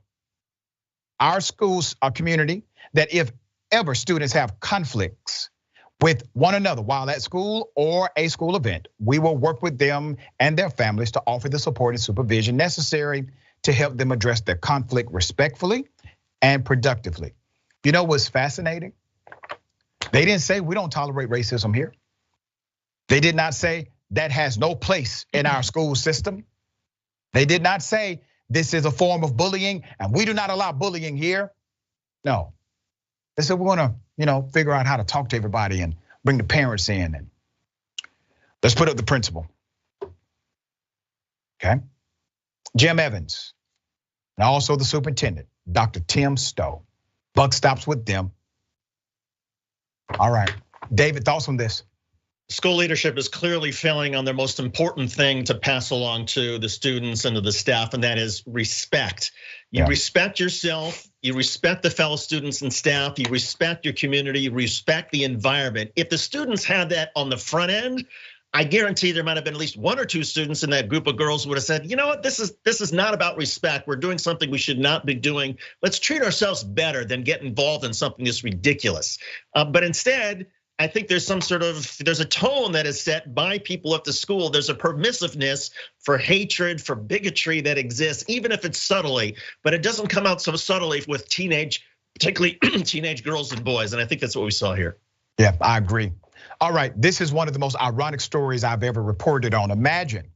our schools, our community, that if ever students have conflicts with one another while at school or a school event, we will work with them and their families to offer the support and supervision necessary to help them address their conflict respectfully and productively. You know what's fascinating? They didn't say we don't tolerate racism here. They did not say that has no place in our school system. They did not say this is a form of bullying and we do not allow bullying here. No, they said we're gonna, figure out how to talk to everybody and bring the parents in. And Let's put up the principal. Okay. Jim Evans, and also the superintendent, Dr. Tim Stowe. Buck stops with them. All right, David, thoughts on this? School leadership is clearly failing on their most important thing to pass along to the students and to the staff, and that is respect. You respect yourself, you respect the fellow students and staff, you respect your community, you respect the environment. If the students had that on the front end, I guarantee there might have been at least one or two students in that group of girls who would have said, you know what, this is not about respect. We're doing something we should not be doing. Let's treat ourselves better than get involved in something that's ridiculous. But instead, I think there's a tone that is set by people at the school. There's a permissiveness for hatred, for bigotry that exists, even if it's subtly, but it doesn't come out so subtly with particularly teenage girls and boys. And I think that's what we saw here. Yeah, I agree. All right, this is one of the most ironic stories I've ever reported on. Imagine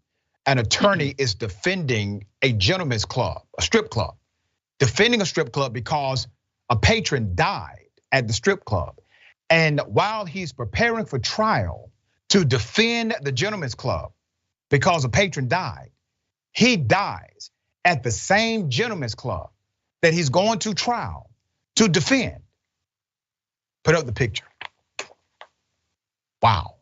an attorney is defending a gentleman's club, a strip club, defending a strip club because a patron died at the strip club. And while he's preparing for trial to defend the gentleman's club because a patron died, he dies at the same gentleman's club that he's going to trial to defend. Put up the picture. Wow.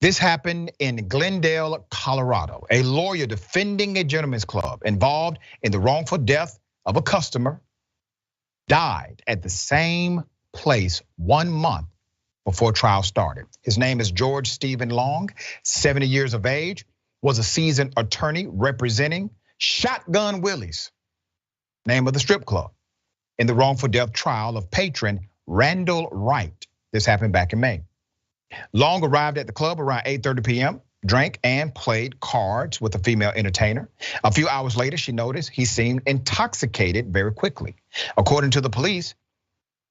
This happened in Glendale, Colorado. A lawyer defending a gentleman's club involved in the wrongful death of a customer died at the same place 1 month before trial started. His name is George Stephen Long, 70 years of age, was a seasoned attorney representing Shotgun Willie's, name of the strip club, in the wrongful death trial of patron Randall Wright. This happened back in May. Long arrived at the club around 8:30 p.m., drank and played cards with a female entertainer. A few hours later, she noticed he seemed intoxicated very quickly. According to the police,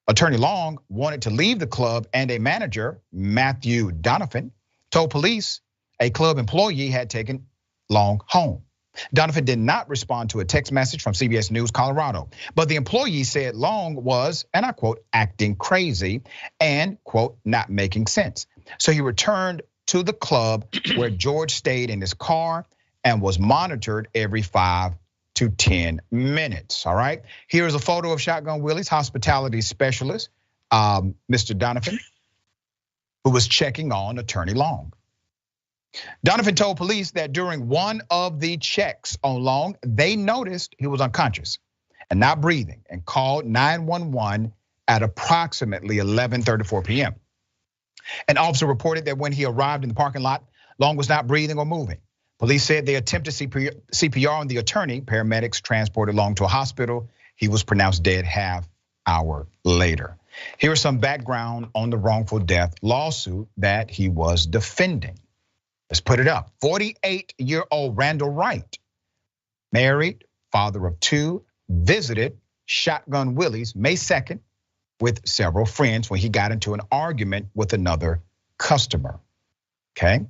Attorney Long wanted to leave the club, and a manager, Matthew Donovan, told police a club employee had taken Long home. Donovan did not respond to a text message from CBS News Colorado, but the employee said Long was, and I quote, acting crazy and quote, not making sense. So he returned to the club where George stayed in his car and was monitored every 5 to 10 minutes, all right? Here's a photo of Shotgun Willie's hospitality specialist, Mr. Donovan, who was checking on Attorney Long. Donovan told police that during one of the checks on Long, they noticed he was unconscious and not breathing and called 911 at approximately 11:34 p.m. An officer reported that when he arrived in the parking lot, Long was not breathing or moving. Police said they attempted CPR on the attorney. Paramedics transported Long to a hospital. He was pronounced dead half hour later. Here's some background on the wrongful death lawsuit that he was defending. Let's put it up. 48-year-old Randall Wright, married, father of 2, visited Shotgun Willie's May 2nd with several friends when he got into an argument with another customer, okay?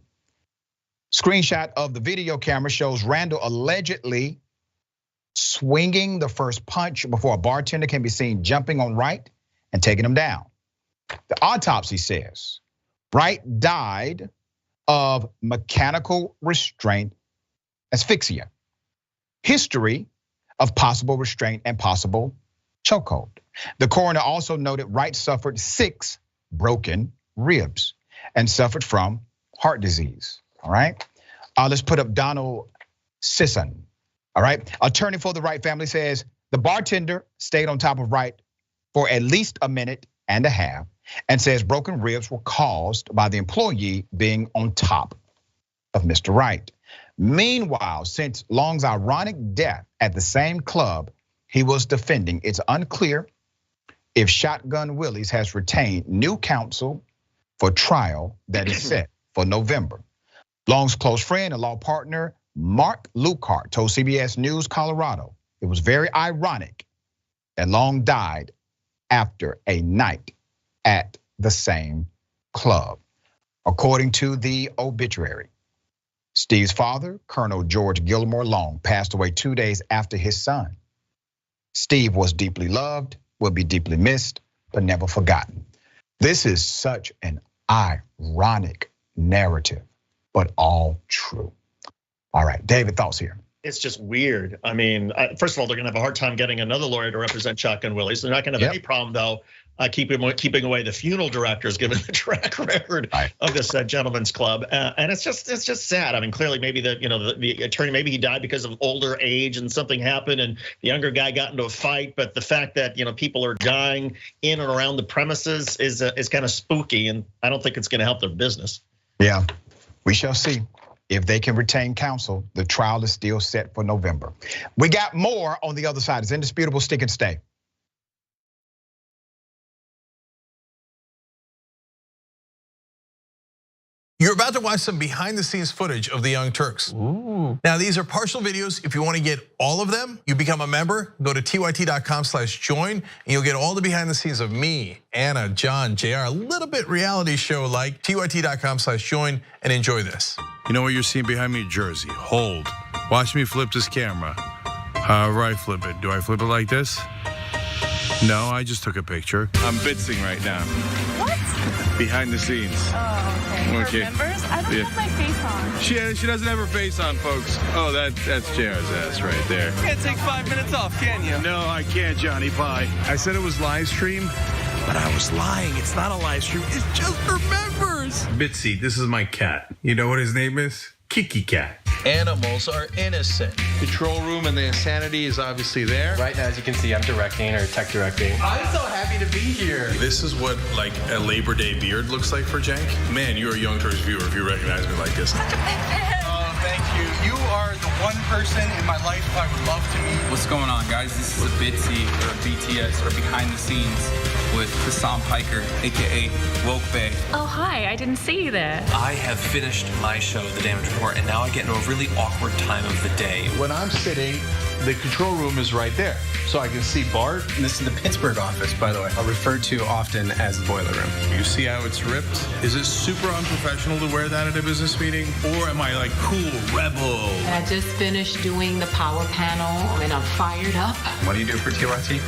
Screenshot of the video camera shows Randall allegedly swinging the first punch before a bartender can be seen jumping on Wright and taking him down. The autopsy says Wright died of mechanical restraint asphyxia, history of possible restraint and possible chokehold. The coroner also noted Wright suffered 6 broken ribs and suffered from heart disease, all right? Let's put up Donald Sisson, all right? Attorney for the Wright family says the bartender stayed on top of Wright for at least a minute and a half and says broken ribs were caused by the employee being on top of Mr. Wright. Meanwhile, since Long's ironic death at the same club he was defending, it's unclear if Shotgun Willie's has retained new counsel for trial that is set for November. Long's close friend and law partner, Mark Luckhart, told CBS News Colorado it was very ironic that Long died after a night at the same club. According to the obituary, Steve's father, Colonel George Gilmore Long, passed away 2 days after his son. Steve was deeply loved, will be deeply missed, but never forgotten. This is such an ironic narrative. but all true. All right, David, thoughts here. It's just weird. I mean, first of all, they're gonna have a hard time getting another lawyer to represent Chuck and Willie. So they're not gonna have any problem though keeping away the funeral directors, given the track record of this gentleman's club. And it's just sad. I mean, clearly maybe the attorney, maybe he died because of older age and something happened and the younger guy got into a fight. But the fact that people are dying in and around the premises is kind of spooky, and I don't think it's gonna help their business. Yeah, we shall see. If they can retain counsel, the trial is still set for November. We got more on the other side. It's indisputable. Stick and stay. You're about to watch some behind the scenes footage of the Young Turks. Ooh. Now these are partial videos. If you want to get all of them, you become a member, go to tyt.com/join, and you'll get all the behind the scenes of me, Anna, John, JR, a little bit reality show like, tyt.com/join, and enjoy this. You know what you're seeing behind me? Jersey, hold. Watch me flip this camera. However I flip it. Do I flip it like this? No, I just took a picture. I'm bitsing right now. What? Behind the scenes. Oh, okay. For members? I don't have my face on. She doesn't have her face on, folks. Oh, that's JR's ass right there. You can't take 5 minutes off, can you? No, I can't, Johnny Pie. I said it was live stream, but I was lying. It's not a live stream. It's just for members. Bitsy, this is my cat. You know what his name is? Kiki Cat. Animals are innocent. Control room and the insanity is obviously there. Right now, as you can see, I'm directing or tech directing. I'm so happy to be here. This is what like a Labor Day beard looks like for Cenk. Man, you're a Young Turks viewer if you recognize me like this. Oh, thank you. You are the one person in my life I would love to meet. What's going on, guys? This is a Bitsy or a BTS or behind the scenes with Hassan Piker, aka Woke Bay. Oh, hi, I didn't see you there. I have finished my show, The Damage Report, and now I get into a really awkward time of the day. When I'm sitting, the control room is right there. So I can see Bart. This is the Pittsburgh office, by the way. Referred to often as the boiler room. You see how it's ripped? Is it super unprofessional to wear that at a business meeting? Or am I like cool, rebel? I just finished doing the power panel and I'm fired up. What do you do for TYT?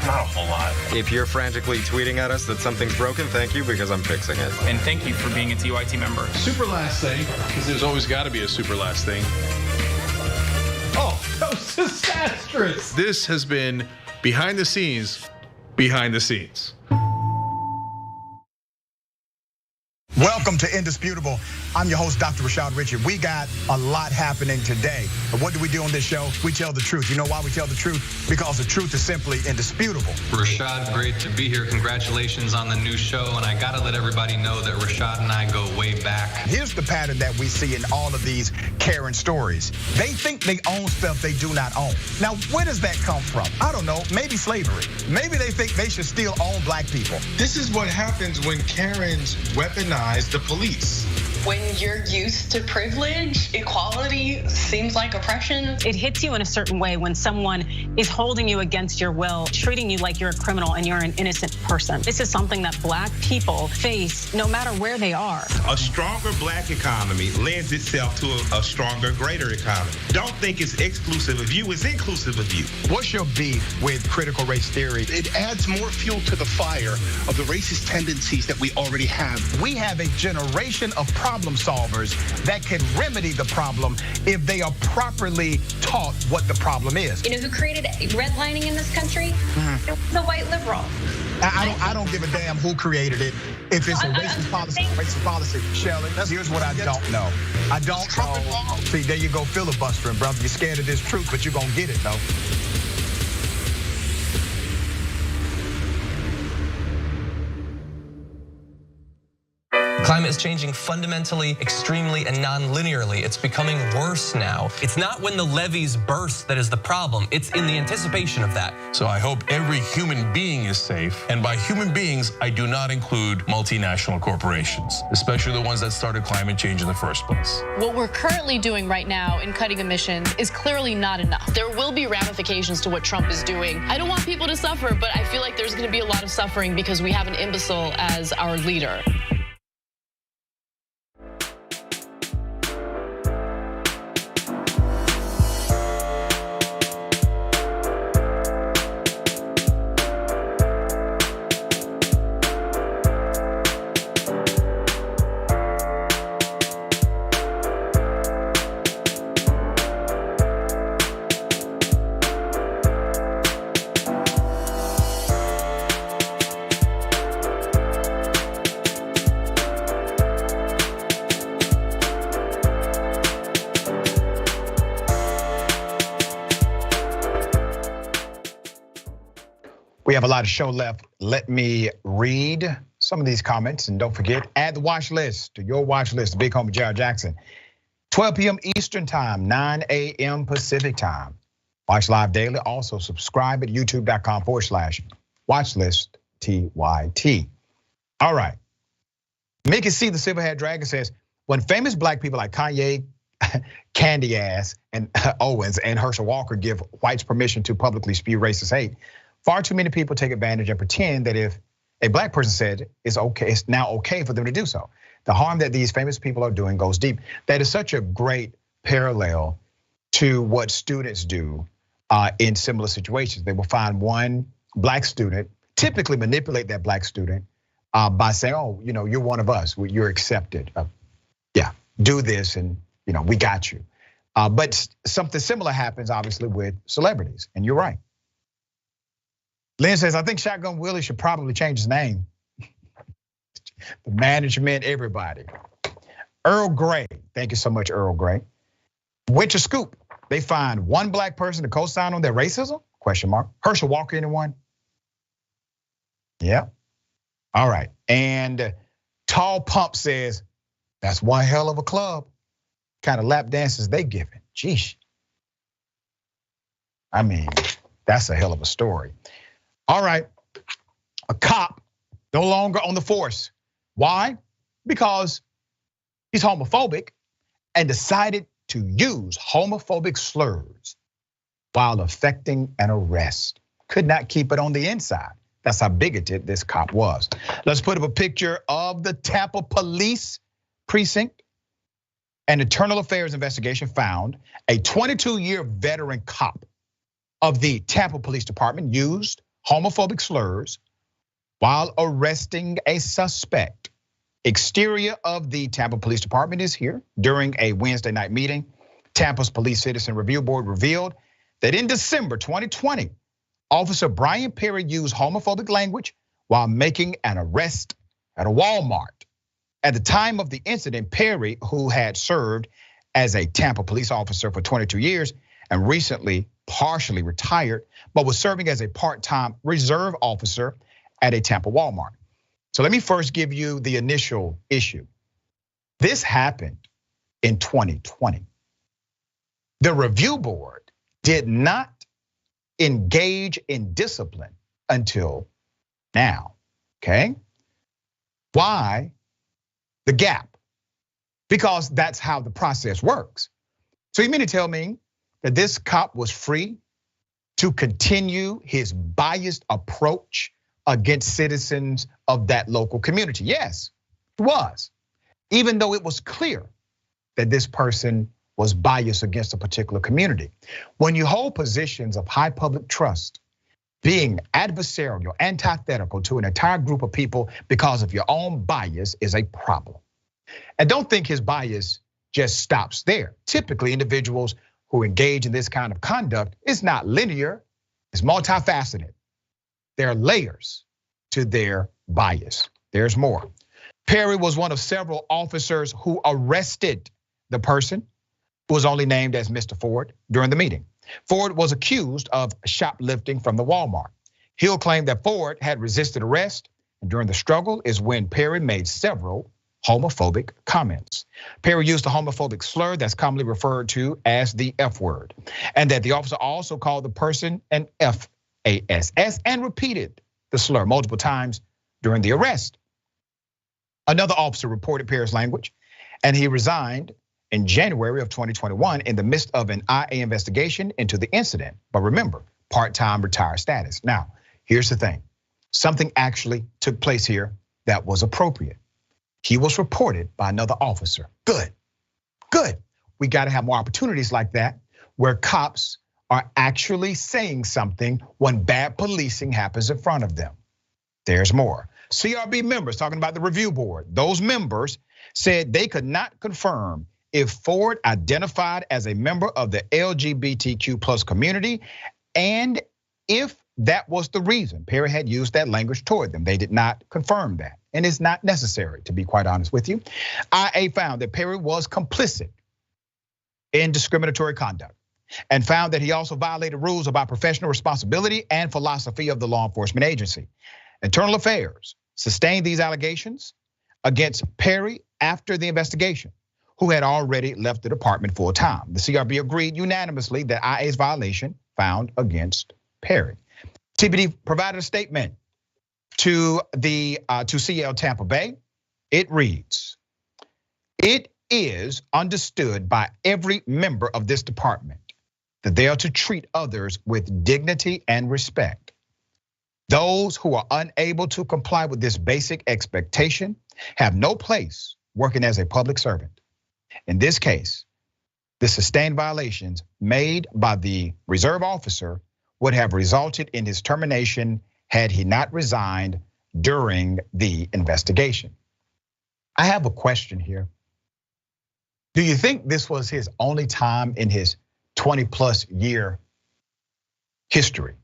Not a whole lot. If you're frantically tweeting at us that something's broken, thank you, because I'm fixing it. And thank you for being a TYT member. Super last thing, because there's always got to be a super last thing. Oh, that was disastrous. This has been behind the scenes, behind the scenes. Welcome to Indisputable. I'm your host, Dr. Rashad Richard. We got a lot happening today. But what do we do on this show? We tell the truth. You know why we tell the truth? Because the truth is simply indisputable. Rashad, great to be here. Congratulations on the new show. And I gotta let everybody know that Rashad and I go way back. Here's the pattern that we see in all of these Karen stories. They think they own stuff they do not own. Now, where does that come from? I don't know, maybe slavery. Maybe they think they should still own black people. This is what happens when Karens weaponize the police. When you're used to privilege, equality seems like oppression. It hits you in a certain way when someone is holding you against your will, treating you like you're a criminal and you're an innocent person. This is something that black people face no matter where they are. A stronger black economy lends itself to a stronger, greater economy. Don't think it's exclusive of you, it's inclusive of you. What's your beef with critical race theory? It adds more fuel to the fire of the racist tendencies that we already have. We have a generation of problem solvers that can remedy the problem if they are properly taught what the problem is. You know who created redlining in this country? It was a white liberal. I don't give a damn who created it. If it's a racist policy, Shelley, here's what I don't know. I don't know. See, there you go filibustering, brother. You're scared of this truth, but you're gonna get it, though. Climate is changing fundamentally, extremely, and non-linearly. It's becoming worse now. It's not when the levees burst that is the problem. It's in the anticipation of that. So I hope every human being is safe. And by human beings, I do not include multinational corporations, especially the ones that started climate change in the first place. What we're currently doing right now in cutting emissions is clearly not enough. There will be ramifications to what Trump is doing. I don't want people to suffer, but I feel like there's gonna be a lot of suffering because we have an imbecile as our leader. have a lot of show left. Let me read some of these comments, and don't forget, add the watch list to your watch list. The big homie Jared Jackson, 12 p.m. Eastern time, 9 a.m. Pacific time. Watch live daily. Also subscribe at youtube.com/watchlist TYT. All right. Mickey C, the Silverhead Dragon says, when famous black people like Kanye, Candy Ass, and Owens and Herschel Walker give whites permission to publicly spew racist hate, far too many people take advantage and pretend that if a black person said it's okay, it's now okay for them to do so. The harm that these famous people are doing goes deep. That is such a great parallel to what students do in similar situations. They will find one black student, typically manipulate that black student by saying, oh, you're one of us, you're accepted. Yeah, do this and we got you. But something similar happens obviously with celebrities, and you're right. Lynn says, I think Shotgun Willie should probably change his name. The management, everybody. Earl Grey, thank you so much, Earl Grey. Winter Scoop, they find one black person to co-sign on their racism? ? Herschel Walker, anyone? Yeah. All right, and Tall Pump says, that's one hell of a club. Kind of lap dances they giving, geesh. I mean, that's a hell of a story. All right, a cop no longer on the force. Why? Because he's homophobic and decided to use homophobic slurs while effecting an arrest. Could not keep it on the inside. That's how bigoted this cop was. Let's put up a picture of the Tampa police precinct. An internal affairs investigation found a 22-year veteran cop of the Tampa Police Department used homophobic slurs while arresting a suspect. Exterior of the Tampa Police Department is here. During a Wednesday night meeting, Tampa's Police Citizen Review Board revealed that in December 2020, Officer Brian Perry used homophobic language while making an arrest at a Walmart. At the time of the incident, Perry, who had served as a Tampa police officer for 22 years and recently partially retired, but was serving as a part-time reserve officer at a Tampa Walmart. So let me first give you the initial issue. This happened in 2020. The review board did not engage in discipline until now, okay? Why the gap? Because that's how the process works. So you mean to tell me that this cop was free to continue his biased approach against citizens of that local community? Yes, it was. Even though it was clear that this person was biased against a particular community. When you hold positions of high public trust, being adversarial, antithetical to an entire group of people because of your own bias is a problem. And don't think his bias just stops there. Typically, individuals who engage in this kind of conduct is not linear, it's multifaceted. There are layers to their bias. There's more. Perry was one of several officers who arrested the person who was only named as Mr. Ford during the meeting. Ford was accused of shoplifting from the Walmart. Hill claimed that Ford had resisted arrest, and during the struggle is when Perry made several homophobic comments. Perry used a homophobic slur that's commonly referred to as the F word, and that the officer also called the person an FASS and repeated the slur multiple times during the arrest. Another officer reported Perry's language, and he resigned in January of 2021 in the midst of an IA investigation into the incident. But remember, part-time retired status. Now, here's the thing. Something actually took place here that was appropriate. He was reported by another officer. Good, good. We gotta have more opportunities like that where cops are actually saying something when bad policing happens in front of them. There's more. CRB members talking about the review board. Those members said they could not confirm if Ford identified as a member of the LGBTQ plus community, and if that was the reason Perry had used that language toward them. They did not confirm that, and it's not necessary, to be quite honest with you. IA found that Perry was complicit in discriminatory conduct. and found that he also violated rules about professional responsibility and philosophy of the law enforcement agency. Internal Affairs sustained these allegations against Perry after the investigation, who had already left the department full time. The CRB agreed unanimously that IA's violation found against Perry. TBD provided a statement to CL Tampa Bay. It reads, "It is understood by every member of this department that they are to treat others with dignity and respect. Those who are unable to comply with this basic expectation have no place working as a public servant. In this case, the sustained violations made by the reserve officer would have resulted in his termination had he not resigned during the investigation." I have a question here. Do you think this was his only time in his 20+ year history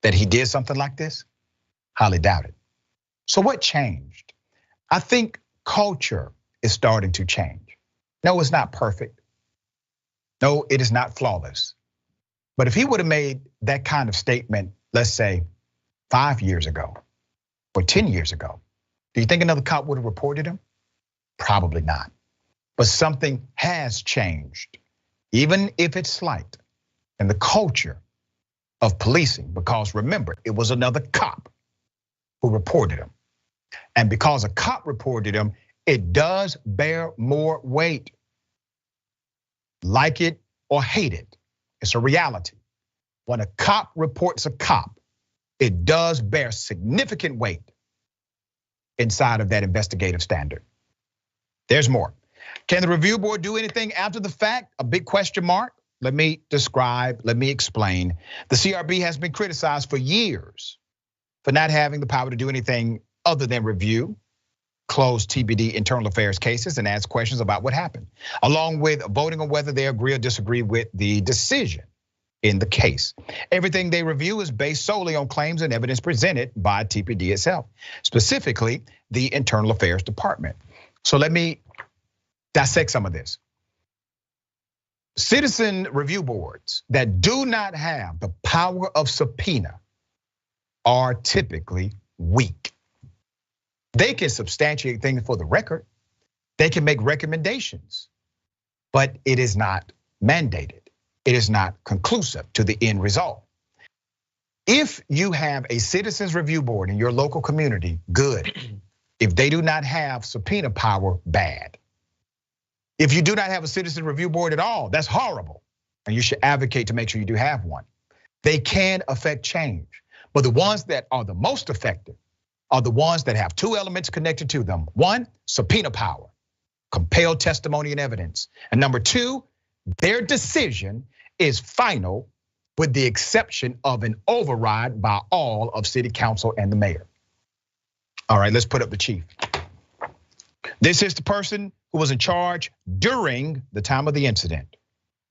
that he did something like this? Highly doubt it. So what changed? I think culture is starting to change. No, it's not perfect. No, it is not flawless. But if he would have made that kind of statement, let's say 5 years ago or 10 years ago, do you think another cop would have reported him? Probably not. But something has changed, even if it's slight, in the culture of policing, because remember, it was another cop who reported him. And because a cop reported him, it does bear more weight. Like it or hate it, it's a reality. When a cop reports a cop, it does bear significant weight inside of that investigative standard. There's more. Can the review board do anything after the fact? A big question mark. Let me describe, let me explain. The CRB has been criticized for years for not having the power to do anything other than review closed TBD internal affairs cases and ask questions about what happened, along with voting on whether they agree or disagree with the decision in the case. Everything they review is based solely on claims and evidence presented by TPD itself, specifically the Internal Affairs Department. So let me dissect some of this. Citizen review boards that do not have the power of subpoena are typically weak. They can substantiate things for the record. They can make recommendations, but it is not mandated. It is not conclusive to the end result. If you have a citizens review board in your local community, good. If they do not have subpoena power, bad. If you do not have a citizen review board at all, that's horrible. And you should advocate to make sure you do have one. They can affect change, but the ones that are the most effective are the ones that have two elements connected to them. One, subpoena power, compel testimony and evidence. And number two, their decision is final with the exception of an override by all of city council and the mayor. All right, let's put up the chief. This is the person who was in charge during the time of the incident,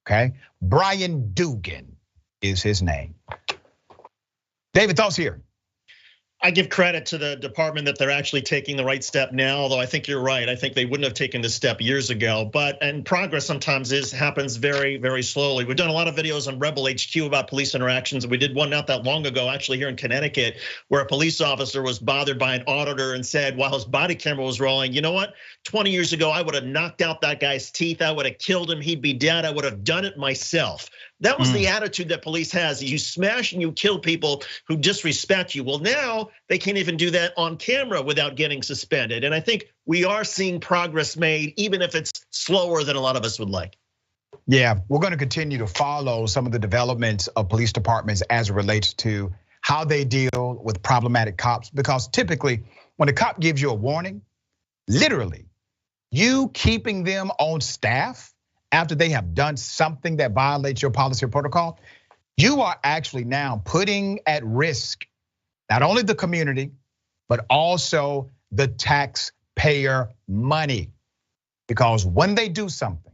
okay? Brian Dugan is his name. David, thoughts here? I give credit to the department that they're actually taking the right step now, although I think you're right. I think they wouldn't have taken this step years ago, and progress sometimes happens very, very slowly. We've done a lot of videos on Rebel HQ about police interactions. We did one not that long ago, actually here in Connecticut, where a police officer was bothered by an auditor and said while his body camera was rolling, you know what? 20 years ago, I would have knocked out that guy's teeth. I would have killed him. He'd be dead. I would have done it myself. That was the attitude that police has. You smash and you kill people who disrespect you. Well, now they can't even do that on camera without getting suspended. And I think we are seeing progress made, even if it's slower than a lot of us would like. Yeah, we're gonna continue to follow some of the developments of police departments as it relates to how they deal with problematic cops. Because typically, when a cop gives you a warning, literally, you keeping them on staff after they have done something that violates your policy or protocol, you are actually now putting at risk not only the community, but also the taxpayer money. Because when they do something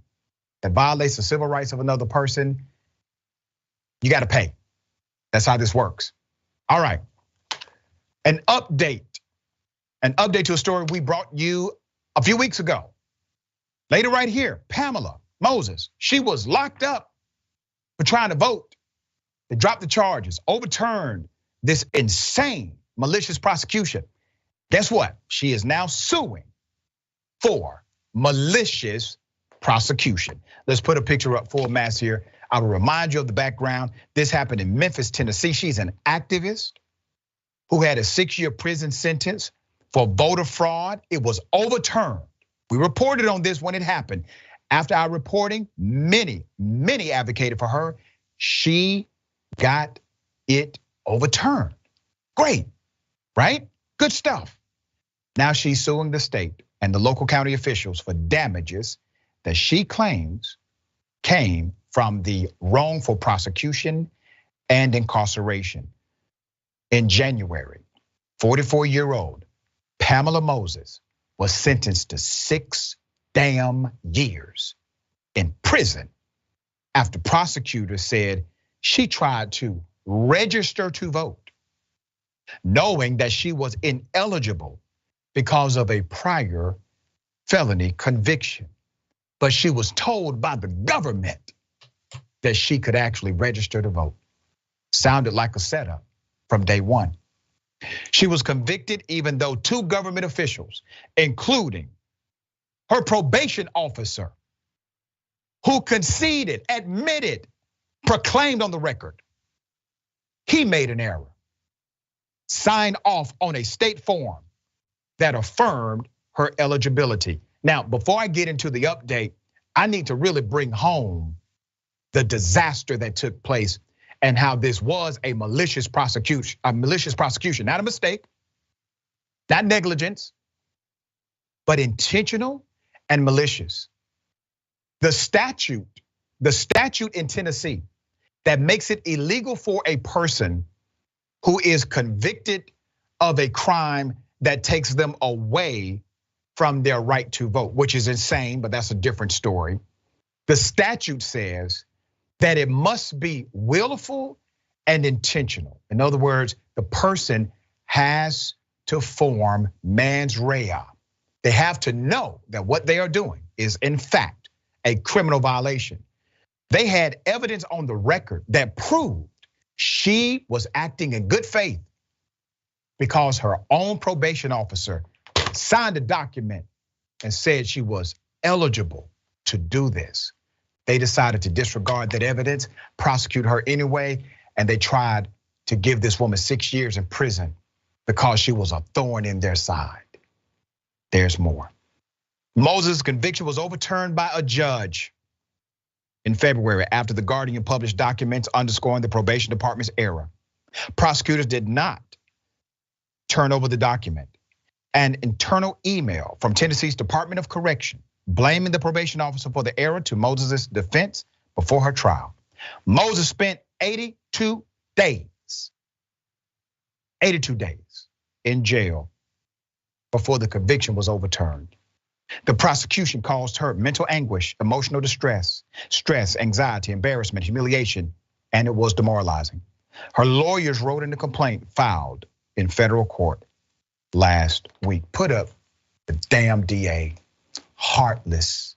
that violates the civil rights of another person, you gotta pay. That's how this works. All right, an update to a story we brought you a few weeks ago. Later right here, Pamela Moses, she was locked up for trying to vote. They dropped the charges, overturned this insane malicious prosecution. Guess what? She is now suing for malicious prosecution. Let's put a picture up full mass here. I will remind you of the background. This happened in Memphis, Tennessee. She's an activist who had a 6-year prison sentence for voter fraud. It was overturned. We reported on this when it happened. After our reporting, many advocated for her. She got it overturned. Great, right? Good stuff. Now she's suing the state and the local county officials for damages that she claims came from the wrongful prosecution and incarceration. In January, 44-year-old Pamela Moses was sentenced to 6 damn years in prison after prosecutors said she tried to register to vote, knowing that she was ineligible because of a prior felony conviction. But she was told by the government that she could actually register to vote. Sounded like a setup from day one. She was convicted even though 2 government officials, including her probation officer, who conceded, admitted, proclaimed on the record, he made an error, signed off on a state form that affirmed her eligibility. Now, before I get into the update, I need to really bring home the disaster that took place and how this was a malicious prosecution, not a mistake, not negligence, but intentional and malicious. The statute in Tennessee that makes it illegal for a person who is convicted of a crime that takes them away from their right to vote, which is insane, but that's a different story. The statute says that it must be willful and intentional. In other words, the person has to form mens rea. They have to know that what they are doing is in fact a criminal violation. They had evidence on the record that proved she was acting in good faith because her own probation officer signed a document and said she was eligible to do this. They decided to disregard that evidence, prosecute her anyway, and they tried to give this woman 6 years in prison because she was a thorn in their side. There's more. Moses' conviction was overturned by a judge in February after the Guardian published documents underscoring the probation department's error. Prosecutors did not turn over the document. An internal email from Tennessee's Department of Correction blaming the probation officer for the error to Moses' defense before her trial. Moses spent 82 days in jail before the conviction was overturned. The prosecution caused her mental anguish, emotional distress, stress, anxiety, embarrassment, humiliation, and it was demoralizing. Her lawyers wrote in the complaint filed in federal court last week. Put up the damn DA, heartless,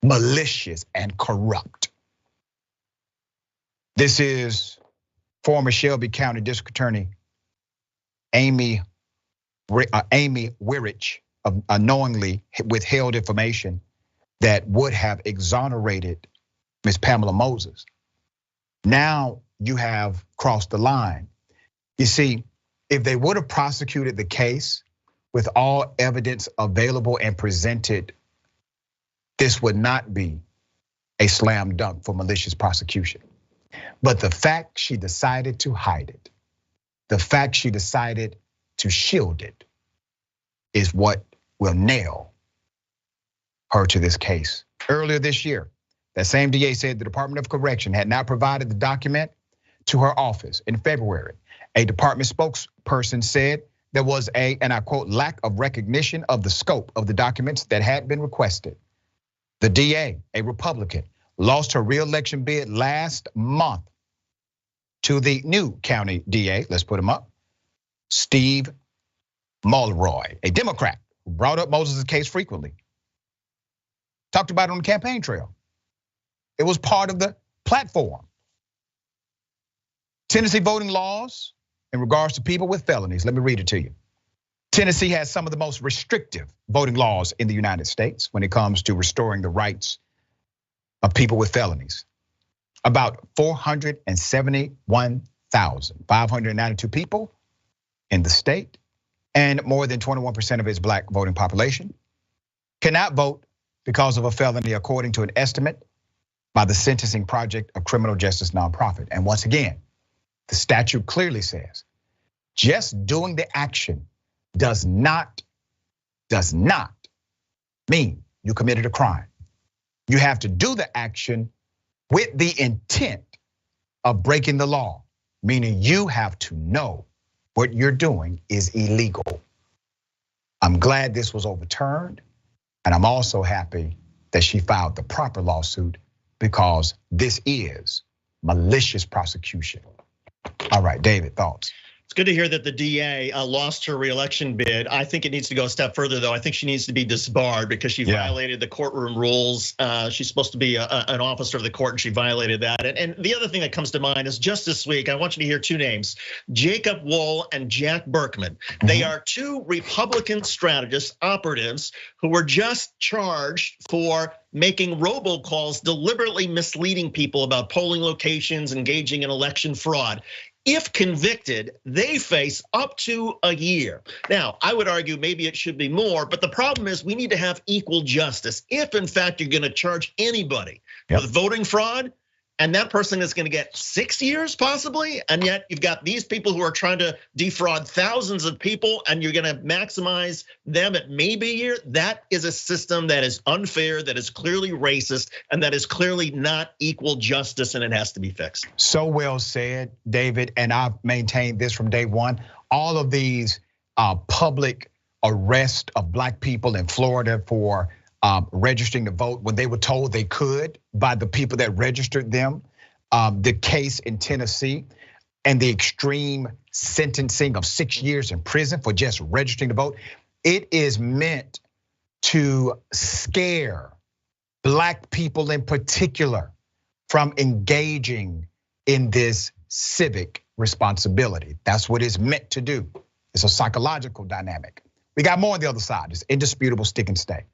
malicious, and corrupt. This is former Shelby County District Attorney Amy Wirich unknowingly withheld information that would have exonerated Ms. Pamela Moses. Now you have crossed the line. You see, if they would have prosecuted the case with all evidence available and presented, this would not be a slam dunk for malicious prosecution. But the fact she decided to hide it, the fact she decided to shield it, is what will nail her to this case. Earlier this year, that same DA said the Department of Correction had not provided the document to her office. In February, a department spokesperson said there was a, and I quote, lack of recognition of the scope of the documents that had been requested. The DA, a Republican, lost her re-election bid last month to the new county DA, let's put him up, Steve Mulroy, a Democrat who brought up Moses' case frequently. Talked about it on the campaign trail. It was part of the platform. Tennessee voting laws in regards to people with felonies. Let me read it to you. Tennessee has some of the most restrictive voting laws in the United States when it comes to restoring the rights of people with felonies. About 471,592 people in the state, and more than 21% of its black voting population cannot vote because of a felony, according to an estimate by the Sentencing Project, a criminal justice nonprofit. And once again, the statute clearly says just doing the action does not mean you committed a crime. You have to do the action with the intent of breaking the law, meaning you have to know what you're doing is illegal. I'm glad this was overturned, and I'm also happy that she filed the proper lawsuit because this is malicious prosecution. All right, David, thoughts? It's good to hear that the DA lost her reelection bid. I think it needs to go a step further, though. I think she needs to be disbarred because she violated the courtroom rules. She's supposed to be an officer of the court, and she violated that. And the other thing that comes to mind is just this week, I want you to hear two names, Jacob Wohl and Jack Berkman. They are two Republican strategists, operatives, who were just charged for making robocalls, deliberately misleading people about polling locations, engaging in election fraud. If convicted, they face up to a year. Now, I would argue maybe it should be more, but the problem is we need to have equal justice. If in fact you're gonna charge anybody with voting fraud, and that person is gonna get 6 years possibly, and yet you've got these people who are trying to defraud thousands of people, and you're gonna maximize them at maybe a year, that is a system that is unfair, that is clearly racist, and that is clearly not equal justice, and it has to be fixed. So well said, David, and I've maintained this from day one. All of these public arrest of black people in Florida for registering to vote when they were told they could by the people that registered them. The case in Tennessee and the extreme sentencing of 6 years in prison for just registering to vote. It is meant to scare black people in particular from engaging in this civic responsibility. That's what it's meant to do. It's a psychological dynamic. We got more on the other side. It's indisputable, stick and stay.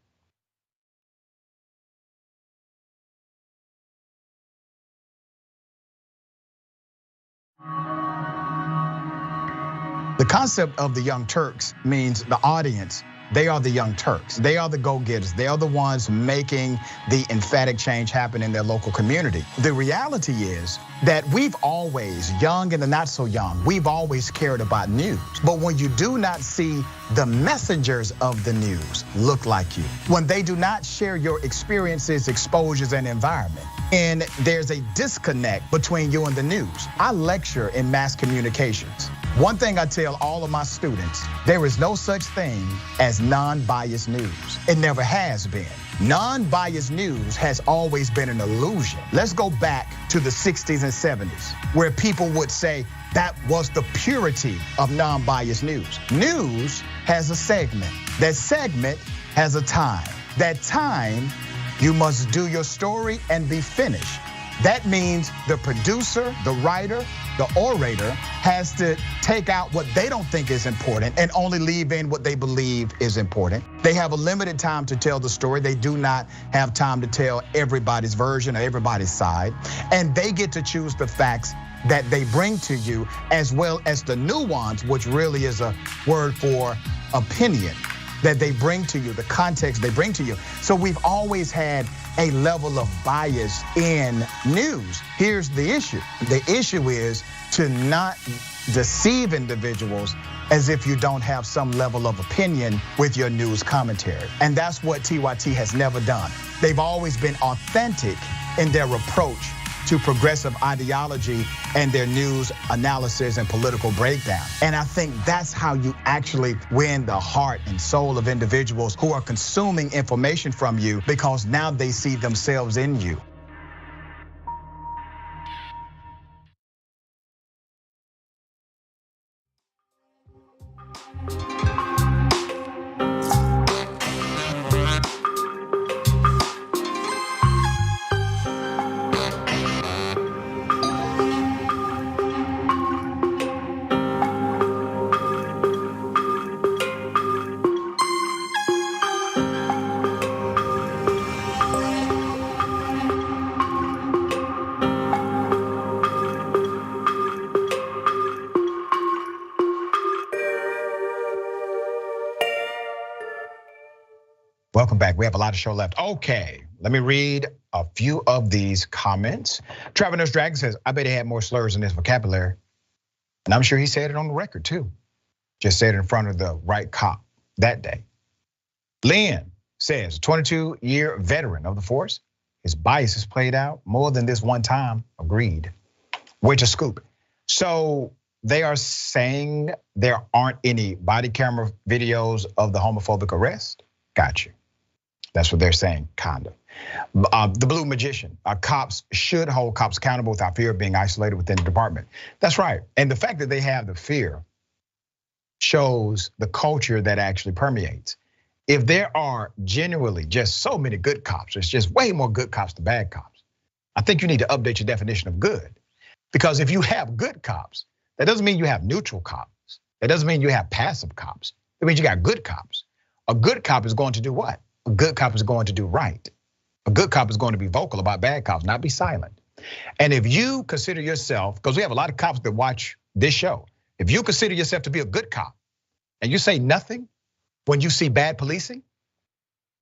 The concept of the Young Turks means the audience, they are the Young Turks. They are the go-getters. They are the ones making the emphatic change happen in their local community. The reality is that we've always, young and the not so young, we've always cared about news. But when you do not see the messengers of the news look like you, when they do not share your experiences, exposures, and environment, and there's a disconnect between you and the news. I lecture in mass communications. One thing I tell all of my students, there is no such thing as non-biased news. It never has been. Non-biased news has always been an illusion. Let's go back to the 60s and 70s, where people would say that was the purity of non-biased news. News has a segment. That segment has a time. That time, you must do your story and be finished. That means the producer, the writer, the orator has to take out what they don't think is important and only leave in what they believe is important. They have a limited time to tell the story. They do not have time to tell everybody's version or everybody's side. And they get to choose the facts that they bring to you, as well as the nuance, which really is a word for opinion, that they bring to you, the context they bring to you. So we've always had a level of bias in news. Here's the issue. The issue is to not deceive individuals as if you don't have some level of opinion with your news commentary. And that's what TYT has never done. They've always been authentic in their approach to progressive ideology and their news analysis and political breakdown. And I think that's how you actually win the heart and soul of individuals who are consuming information from you, because now they see themselves in you. Welcome back. We have a lot of show left. Okay, let me read a few of these comments. Travis Dragon says, I bet he had more slurs in his vocabulary. And I'm sure he said it on the record too. Just said it in front of the right cop that day. Lynn says, 22-year veteran of the force. His bias is played out more than this one time. Agreed. Where's your scoop? So they are saying there aren't any body camera videos of the homophobic arrest? Got you. That's what they're saying, kind of. The Blue Magician, cops should hold cops accountable without fear of being isolated within the department. That's right. And the fact that they have the fear shows the culture that actually permeates. If there are genuinely just so many good cops, there's just way more good cops than bad cops. I think you need to update your definition of good. Because if you have good cops, that doesn't mean you have neutral cops. That doesn't mean you have passive cops. It means you got good cops. A good cop is going to do what? A good cop is going to do right. A good cop is going to be vocal about bad cops, not be silent. And if you consider yourself, because we have a lot of cops that watch this show, if you consider yourself to be a good cop and you say nothing when you see bad policing,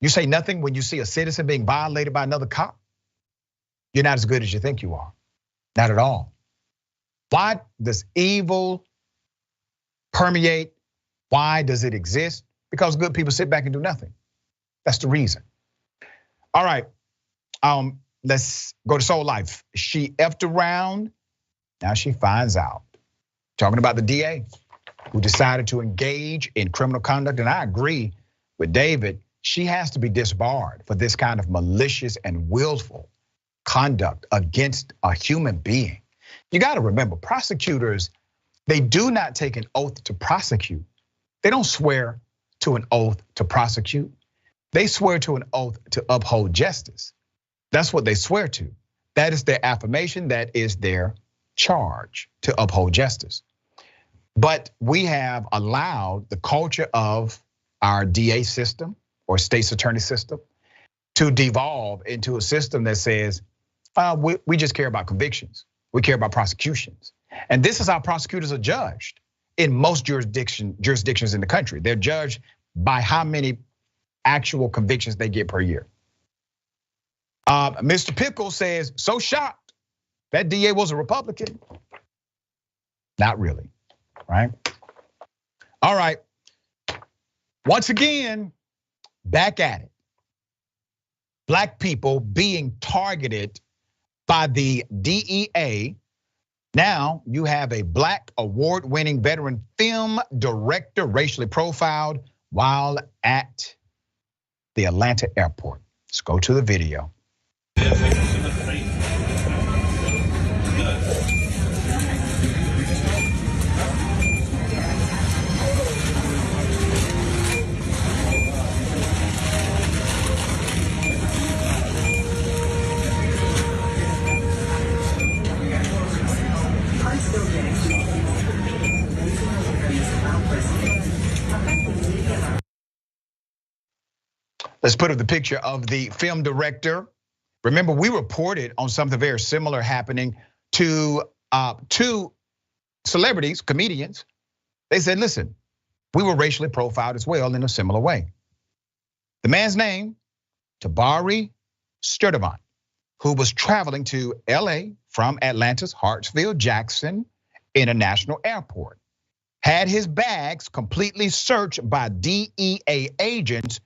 you say nothing when you see a citizen being violated by another cop, you're not as good as you think you are. Not at all. Why does evil permeate? Why does it exist? Because good people sit back and do nothing. That's the reason. All right, let's go to Soul Life. She effed around, now she finds out. Talking about the DA who decided to engage in criminal conduct, and I agree with David, she has to be disbarred for this kind of malicious and willful conduct against a human being. You gotta remember, prosecutors, they do not take an oath to prosecute. They don't swear to an oath to prosecute. They swear to an oath to uphold justice. That's what they swear to. That is their affirmation, that is their charge, to uphold justice. But we have allowed the culture of our DA system or state's attorney system to devolve into a system that says, we just care about convictions. We care about prosecutions. And this is how prosecutors are judged in most jurisdictions in the country. They're judged by how many actual convictions they get per year. Mr. Pickle says, so shocked that DA was a Republican. Not really, right? All right, once again, back at it. Black people being targeted by the DEA. Now you have a Black award-winning veteran film director racially profiled while at the Atlanta airport. Let's go to the video. Let's put up the picture of the film director. Remember, we reported on something very similar happening to two celebrities, comedians. They said, listen, we were racially profiled as well in a similar way. The man's name, Tabari Sturdivant, who was traveling to LA from Atlanta's Hartsfield-Jackson International Airport, had his bags completely searched by DEA agents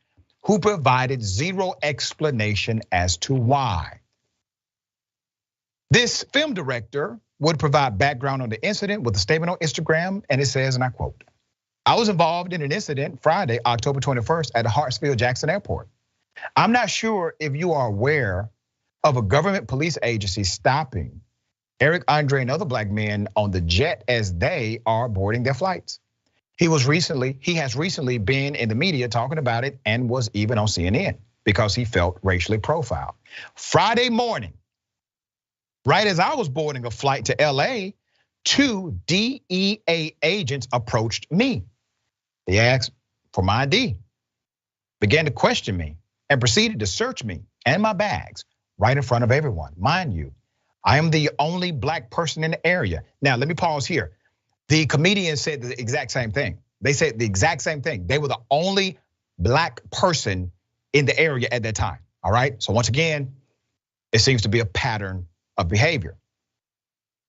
who provided zero explanation as to why. This film director would provide background on the incident with a statement on Instagram, and it says, and I quote, I was involved in an incident Friday, October 21st at the Hartsfield-Jackson Airport. I'm not sure if you are aware of a government police agency stopping Eric Andre and other Black men on the jet as they are boarding their flights. He has recently been in the media talking about it and was even on CNN because he felt racially profiled. Friday morning, right as I was boarding a flight to LA, 2 DEA agents approached me. They asked for my ID, began to question me, and proceeded to search me and my bags right in front of everyone. Mind you, I am the only Black person in the area. Now, let me pause here. The comedian said the exact same thing. They said the exact same thing. They were the only Black person in the area at that time, all right? So once again, it seems to be a pattern of behavior.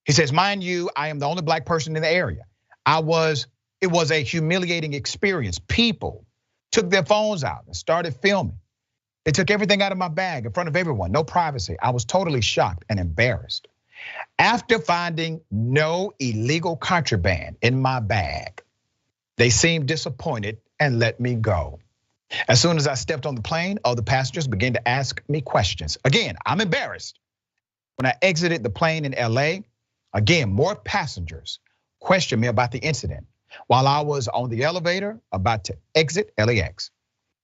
He says, mind you, I am the only black person in the area. It was a humiliating experience. People took their phones out and started filming. They took everything out of my bag in front of everyone, no privacy. I was totally shocked and embarrassed. After finding no illegal contraband in my bag, they seemed disappointed and let me go. As soon as I stepped on the plane, other passengers began to ask me questions. Again, I'm embarrassed. When I exited the plane in LA, again, more passengers questioned me about the incident. While I was on the elevator about to exit LAX,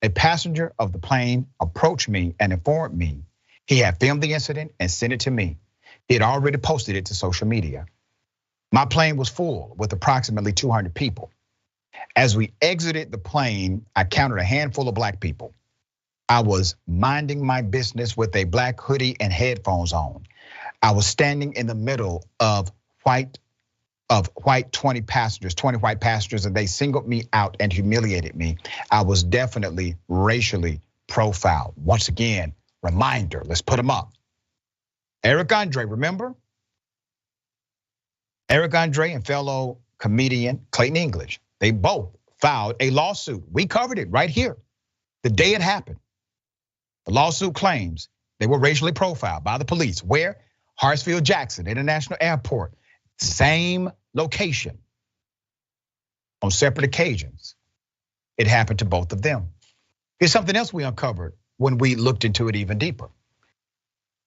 a passenger of the plane approached me and informed me he had filmed the incident and sent it to me. He had already posted it to social media. My plane was full with approximately 200 people. As we exited the plane, I counted a handful of black people. I was minding my business with a black hoodie and headphones on. I was standing in the middle of white 20 white passengers, and they singled me out and humiliated me. I was definitely racially profiled. Once again, reminder, let's put them up. Eric Andre, remember? Eric Andre and fellow comedian Clayton English, they both filed a lawsuit. We covered it right here the day it happened. The lawsuit claims they were racially profiled by the police. Where? Hartsfield-Jackson International Airport, same location. On separate occasions, it happened to both of them. Here's something else we uncovered when we looked into it even deeper.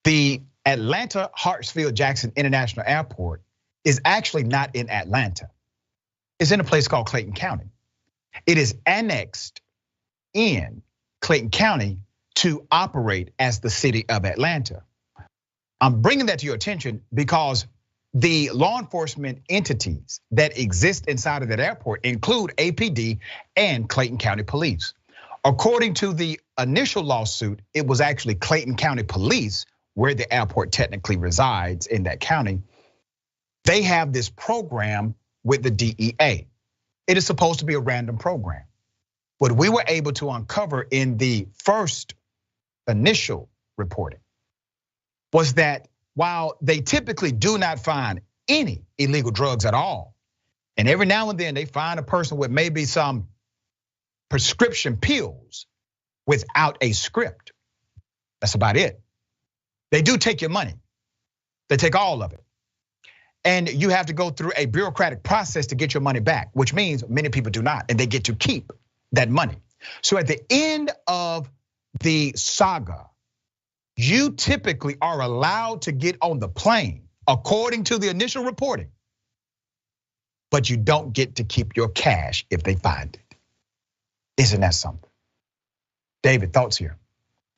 The Atlanta Hartsfield-Jackson International Airport is actually not in Atlanta. It's in a place called Clayton County. It is annexed in Clayton County to operate as the city of Atlanta. I'm bringing that to your attention because the law enforcement entities that exist inside of that airport include APD and Clayton County Police. According to the initial lawsuit, it was actually Clayton County Police, where the airport technically resides in that county. They have this program with the DEA. It is supposed to be a random program. What we were able to uncover in the first initial reporting was that while they typically do not find any illegal drugs at all, and every now and then they find a person with maybe some prescription pills without a script. That's about it. They do take your money. They take all of it. And you have to go through a bureaucratic process to get your money back, which means many people do not, and they get to keep that money. So at the end of the saga, you typically are allowed to get on the plane according to the initial reporting, but you don't get to keep your cash if they find it. Isn't that something? David, thoughts here?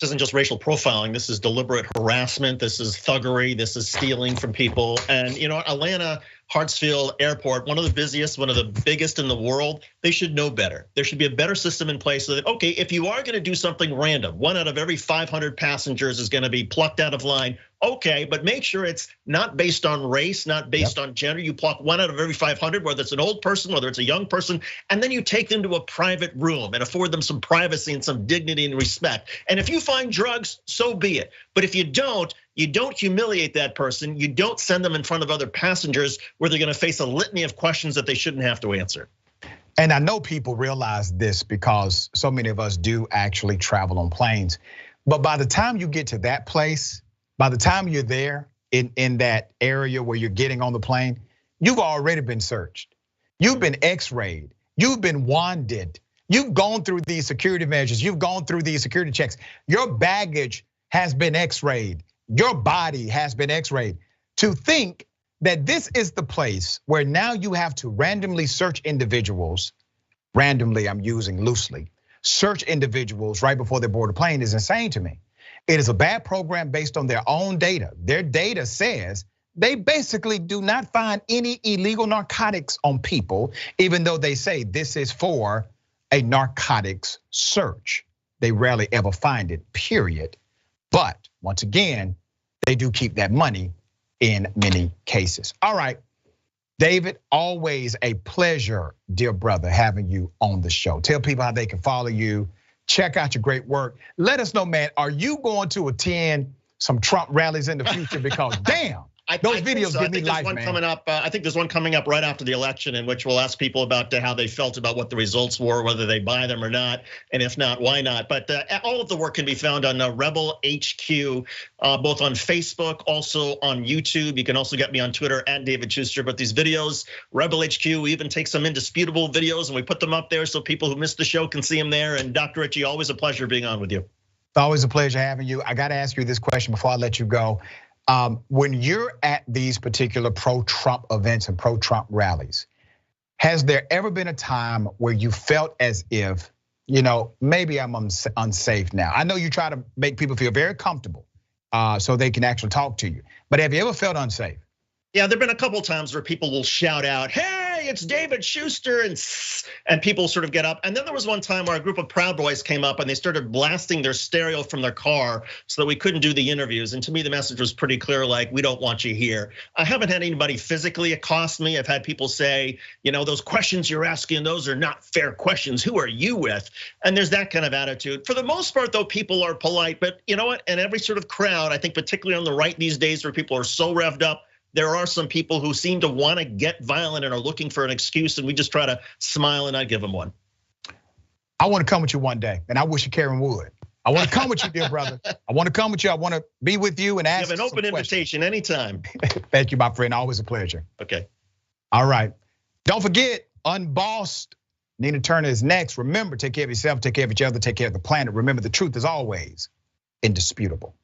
This isn't just racial profiling, this is deliberate harassment, this is thuggery, this is stealing from people. And Atlanta Hartsfield Airport, one of the busiest, one of the biggest in the world, they should know better. There should be a better system in place so that, okay, if you are gonna do something random, 1 out of every 500 passengers is gonna be plucked out of line, okay, but make sure it's not based on race, not based on gender. You pluck 1 out of every 500, whether it's an old person, whether it's a young person, and then you take them to a private room and afford them some privacy and some dignity and respect. And if you find drugs, so be it. But if you don't humiliate that person, you don't send them in front of other passengers where they're gonna face a litany of questions that they shouldn't have to answer. And I know people realize this because so many of us do actually travel on planes. But by the time you get to that place, by the time you're there in that area where you're getting on the plane, you've already been searched. You've been x-rayed, you've been wanded. You've gone through these security measures, you've gone through these security checks. Your baggage has been x-rayed. Your body has been x-rayed. To think that this is the place where now you have to randomly search individuals, randomly I'm using loosely, search individuals right before they board a plane is insane to me. It is a bad program based on their own data. Their data says they basically do not find any illegal narcotics on people, even though they say this is for a narcotics search. They rarely ever find it, period. But once again, they do keep that money in many cases. All right, David, always a pleasure, dear brother, having you on the show. Tell people how they can follow you, Check out your great work. Let us know, man, are you going to attend some Trump rallies in the future? Because damn. Those videos give me life, man. Coming up, I think there's one coming up right after the election in which we'll ask people about how they felt about what the results were, whether they buy them or not, and if not, why not. But all of the work can be found on Rebel HQ, both on Facebook, also on YouTube. You can also get me on Twitter at David Shuster. But these videos, Rebel HQ, we even take some indisputable videos and we put them up there so people who missed the show can see them there. And Dr. Richey, always a pleasure being on with you. It's always a pleasure having you. I got to ask you this question before I let you go. When you're at these particular pro-Trump events and pro-Trump rallies, has there ever been a time where you felt as if, maybe I'm unsafe now? I know you try to make people feel very comfortable so they can actually talk to you, but have you ever felt unsafe? Yeah, there've been a couple times where people will shout out, "Hey, it's David Shuster," and people sort of get up. And then there was one time where a group of Proud Boys came up and they started blasting their stereo from their car so that we couldn't do the interviews. And to me, the message was pretty clear, like, we don't want you here. I haven't had anybody physically accost me. I've had people say, those questions you're asking, those are not fair questions. Who are you with? And there's that kind of attitude. For the most part, though, people are polite. But you know what? In every sort of crowd, I think particularly on the right these days where people are so revved up, there are some people who seem to want to get violent and are looking for an excuse, and we just try to smile and not give them one. I want to come with you one day, and I wish you Karen would. I want to come with you, dear brother. I want to come with you. I want to be with you and ask. You have an open invitation anytime. Thank you, my friend. Always a pleasure. Okay. All right. Don't forget, Unbossed. Nina Turner is next. Remember, take care of yourself, take care of each other, take care of the planet. Remember, the truth is always indisputable.